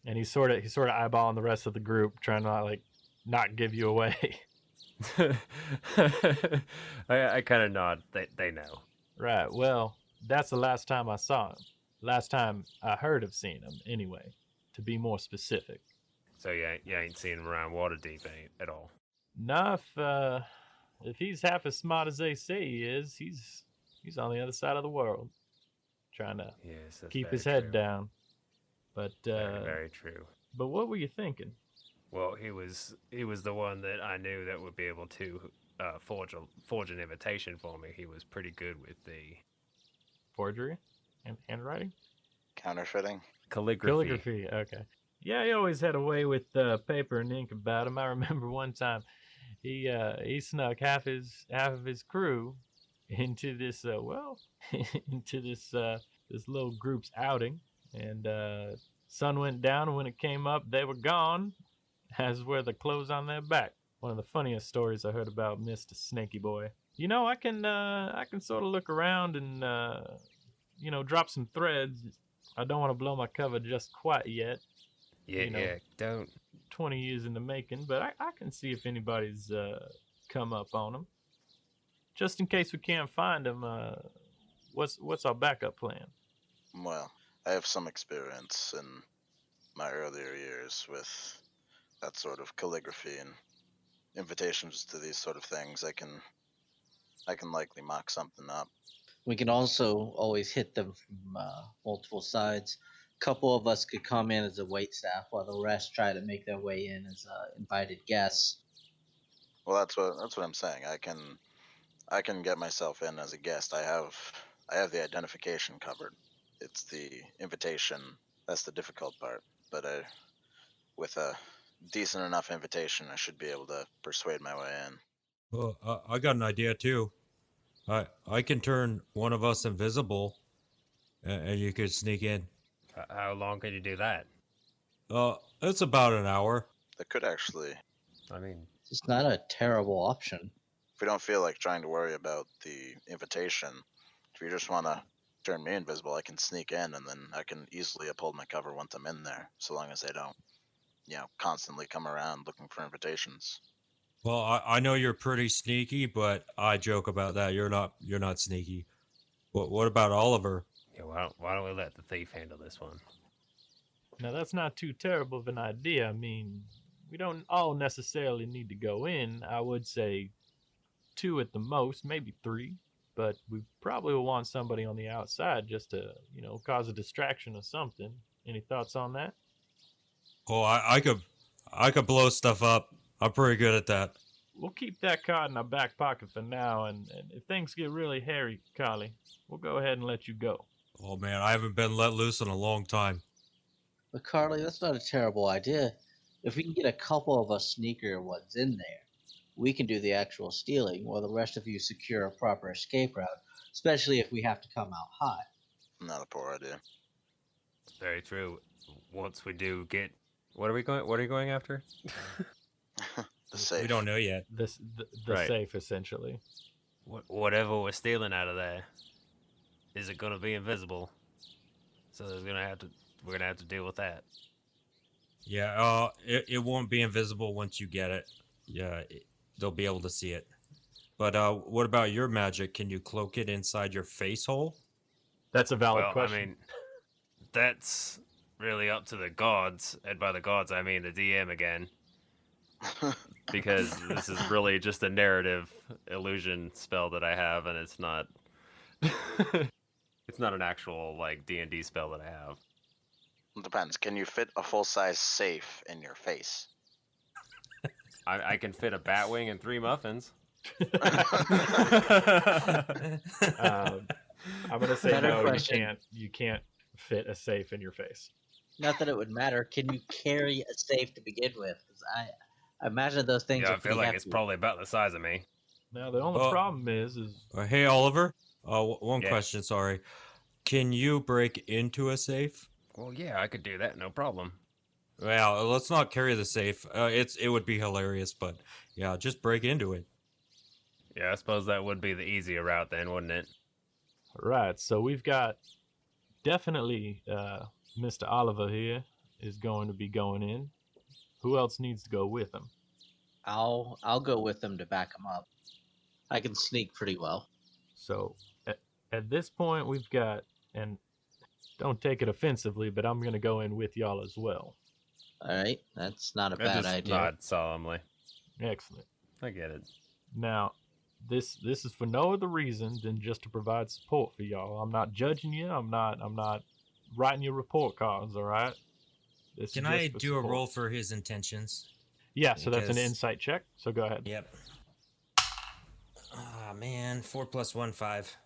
And he's sort of eyeballing the rest of the group, trying to not give you away. I kind of nod. They know. Right. Well, that's the last time I saw him. Last time I heard of seeing him, anyway, to be more specific. So you ain't seen him around Waterdeep at all. Nah, if he's half as smart as they say he is, he's on the other side of the world, trying to Yes, that's keep very his head true. down. But Very, very true. but what were you thinking? Well, he was the one that I knew that would be able to forge an invitation for me. He was pretty good with the Forgery and handwriting? Counterfeiting. Calligraphy. Okay. Yeah, he always had a way with paper and ink about him. I remember one time he snuck half of his crew into this into this little group's outing, and sun went down, and when it came up they were gone, as were the clothes on their back. One of the funniest stories I heard about Mr. Snaky Boy. I can sort of look around and drop some threads. I don't want to blow my cover just quite yet. Yeah, You know. yeah, don't. 20 years in the making, but I can see if anybody's come up on them. Just in case we can't find them, what's our backup plan? Well, I have some experience in my earlier years with that sort of calligraphy and invitations to these sort of things. I can likely mock something up. We can also always hit them from multiple sides. A couple of us could come in as a wait staff while the rest try to make their way in as invited guests. Well, that's what I'm saying. I can get myself in as a guest. I have the identification covered. It's the invitation that's the difficult part. But with a decent enough invitation, I should be able to persuade my way in. Well, I got an idea too. I can turn one of us invisible, and you could sneak in. How long can you do that? It's about an hour. That could actually, I mean, It's not a terrible option. if we don't feel like trying to worry about the invitation, if you just want to turn me invisible, I can sneak in and then I can easily uphold my cover once I'm in there, so long as they don't, constantly come around looking for invitations. Well, I know you're pretty sneaky, but I joke about that. You're not sneaky. What about Oliver? yeah, why don't we let the thief handle this one? Now, that's not too terrible of an idea. I mean, we don't all necessarily need to go in. I would say 2 at the most, maybe 3. But we probably will want somebody on the outside just to, cause a distraction or something. Any thoughts on that? Oh, I could blow stuff up. I'm pretty good at that. We'll keep that card in our back pocket for now, and if things get really hairy, Carley, we'll go ahead and let you go. Oh man, I haven't been let loose in a long time. But Carly, that's not a terrible idea. If we can get a couple of us sneaker ones in there, we can do the actual stealing while the rest of you secure a proper escape route, especially if we have to come out hot. Not a poor idea. Very true. Once we do get, what are you going after? The safe. We don't know yet. The Right. safe, essentially. Whatever we're stealing out of there, is it gonna be invisible? So we're gonna have to deal with that. Yeah. It won't be invisible once you get it. Yeah, they'll be able to see it. But what about your magic? Can you cloak it inside your face hole? That's a valid Well, question. I mean, that's really up to the gods, and by the gods I mean the DM again, because this is really just a narrative illusion spell that I have, and it's not it's not an actual like D&D spell that I have. It depends. Can you fit a full-size safe in your face? I can fit a bat wing and 3 muffins. I'm gonna say Better no. question. You can't fit a safe in your face. Not that it would matter. Can you carry a safe to begin with? 'Cause I imagine those things Yeah, are I feel pretty like hefty. it's probably about the size of me. Now the only Well- problem is Hey, Oliver. One Yeah. question. Sorry. Can you break into a safe? Well, yeah, I could do that, no problem. Well, let's not carry the safe. It would be hilarious, but yeah, just break into it. Yeah, I suppose that would be the easier route then, wouldn't it? right. So we've got definitely Mr. Oliver here is going to be going in. Who else needs to go with him? I'll go with them to back them up. I can sneak pretty well. So at this point, we've got, and don't take it offensively, but I'm going to go in with y'all as well. All right, that's not a I bad just idea. nod solemnly. Excellent. I get it. Now, this is for no other reason than just to provide support for y'all. I'm not judging you. I'm not writing your report cards. All right. This is Can just I for do a support. roll for his intentions? Yeah. So that's an Because- insight check. So go ahead. Yep. Ah man, 4 + 1, 5.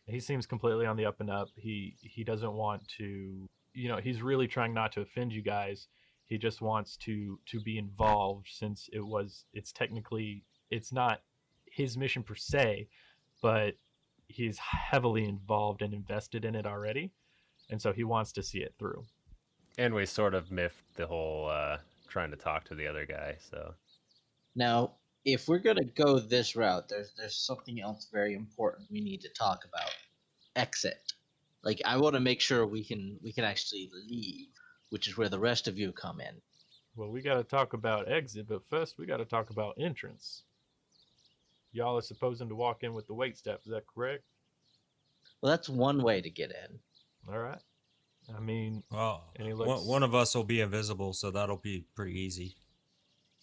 He seems completely on the up and up. He doesn't want to. He's really trying not to offend you guys. He just wants to be involved since it's not his mission per se, but he's heavily involved and invested in it already, and so he wants to see it through. And we sort of miffed the whole trying to talk to the other guy, so. Now, if we're gonna go this route, there's something else very important we need to talk about. Exit. Like I want to make sure we can actually leave, which is where the rest of you come in. Well, we got to talk about exit, but first we got to talk about entrance. Y'all are supposing to walk in with the waitstaff. Is that correct? Well, that's one way to get in. All right. I mean, Well, and he looks. one of us will be invisible, so that'll be pretty easy.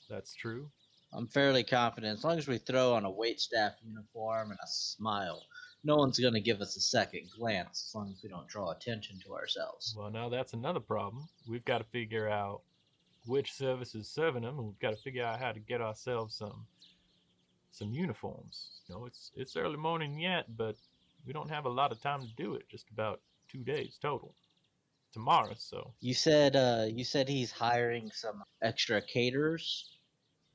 That's true. I'm fairly confident as long as we throw on a waitstaff uniform and a smile, no one's gonna give us a second glance as long as we don't draw attention to ourselves. Well, now that's another problem. We've got to figure out which service is serving them, and we've got to figure out how to get ourselves some uniforms. You know, it's early morning yet, but we don't have a lot of time to do it. Just about 2 days total. Tomorrow, so You said he's hiring some extra caterers.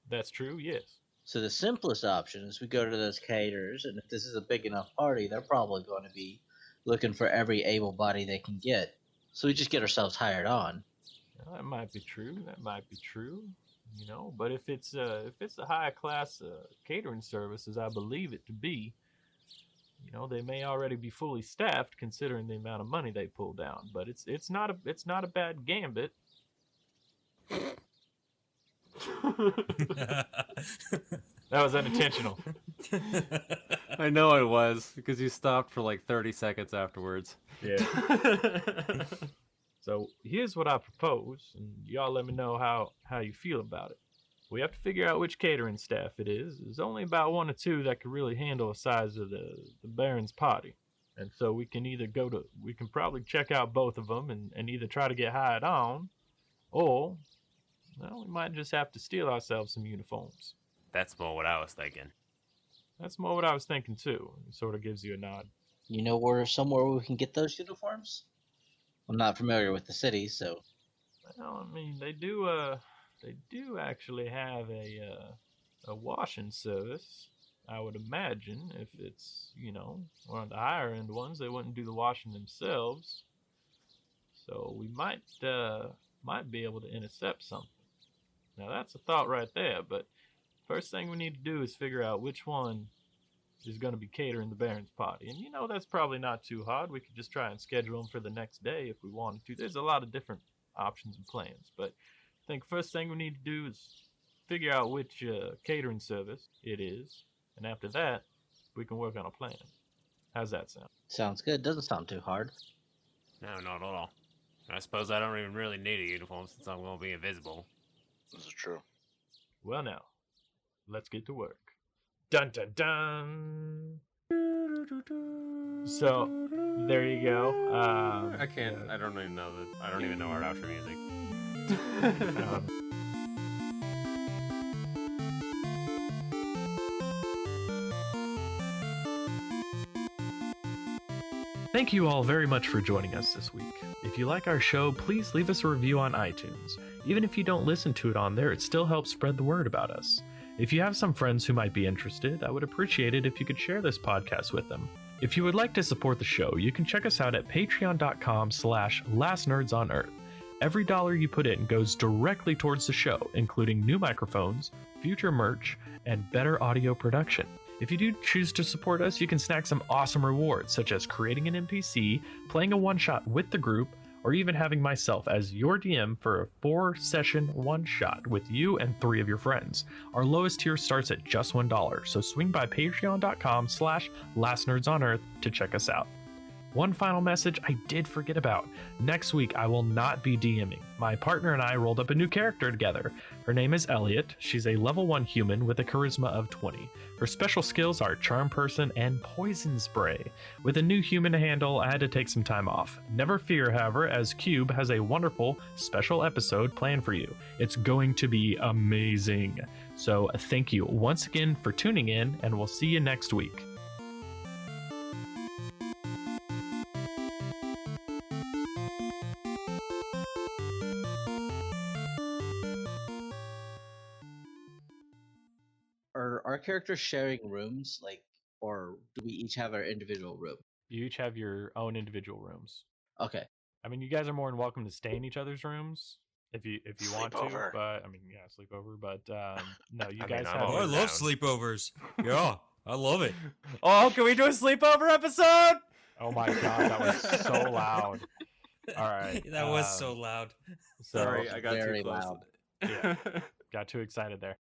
that's true. Yes. So the simplest option is we go to those caterers, and if this is a big enough party, they're probably going to be looking for every able body they can get. So we just get ourselves hired on. That might be true. That might be true. You know, but if it's a high class catering service, as I believe it to be, you know, they may already be fully staffed considering the amount of money they pull down. But it's not a bad gambit. That was unintentional. I know it was because you stopped for like 30 seconds afterwards. Yeah. So here's what I propose, and y'all let me know how you feel about it. We have to figure out which catering staff it is. There's only about 1 or 2 that can really handle the size of the Baron's party. And so we can probably check out both of them and either try to get hired on, or, well, we might just have to steal ourselves some uniforms. That's more what I was thinking. That's more what I was thinking too. It sort of gives you a nod. You know where somewhere we can get those uniforms? I'm not familiar with the city, so Well, I mean, they do actually have a washing service. I would imagine if it's, you know, one of the higher end ones, they wouldn't do the washing themselves. So we might be able to intercept something. Now that's a thought right there, but first thing we need to do is figure out which one is going to be catering the Baron's party. And you know, that's probably not too hard. We could just try and schedule them for the next day if we wanted to. There's a lot of different options and plans, but I think first thing we need to do is figure out which catering service it is, and after that, we can work on a plan. How's that sound? sounds good. Doesn't sound too hard. No, not at all. I suppose I don't even really need a uniform since I'm going to be invisible. This is true. Well, now, let's get to work. Dun dun dun. So, there you go. I can't. I don't even know that. I don't even know our outro music. Um, Thank you all very much for joining us this week. If you like our show, please leave us a review on iTunes. Even if you don't listen to it on there, it still helps spread the word about us. If you have some friends who might be interested, I would appreciate it if you could share this podcast with them. If you would like to support the show, you can check us out at patreon.com/lastnerdsonearth. Every dollar you put in goes directly towards the show, including new microphones, future merch, and better audio production. If you do choose to support us, you can snag some awesome rewards, such as creating an NPC, playing a one-shot with the group, or even having myself as your DM for a 4-session one-shot with you and 3 of your friends. Our lowest tier starts at just $1, so swing by patreon.com/lastnerdsonearth to check us out. One final message I did forget about. Next week, I will not be DMing. My partner and I rolled up a new character together. Her name is Elliot. She's a level 1 human with a charisma of 20. Her special skills are Charm Person and Poison Spray. With a new human to handle, I had to take some time off. Never fear, however, as Cube has a wonderful special episode planned for you. It's going to be amazing. So thank you once again for tuning in, and we'll see you next week. Are our characters sharing rooms, like, or do we each have our individual room? You each have your own individual rooms. Okay. I mean, you guys are more than welcome to stay in each other's rooms if you want to. Sleepover. But I mean, yeah, sleepover. But no, you I mean, guys I'm have. Oh, I always love down. sleepovers. Yeah, I love it. Oh, can we do a sleepover episode? Oh my god, that was so loud. All right. That was so loud. So Sorry, I got very too close. loud. Yeah. got too excited there.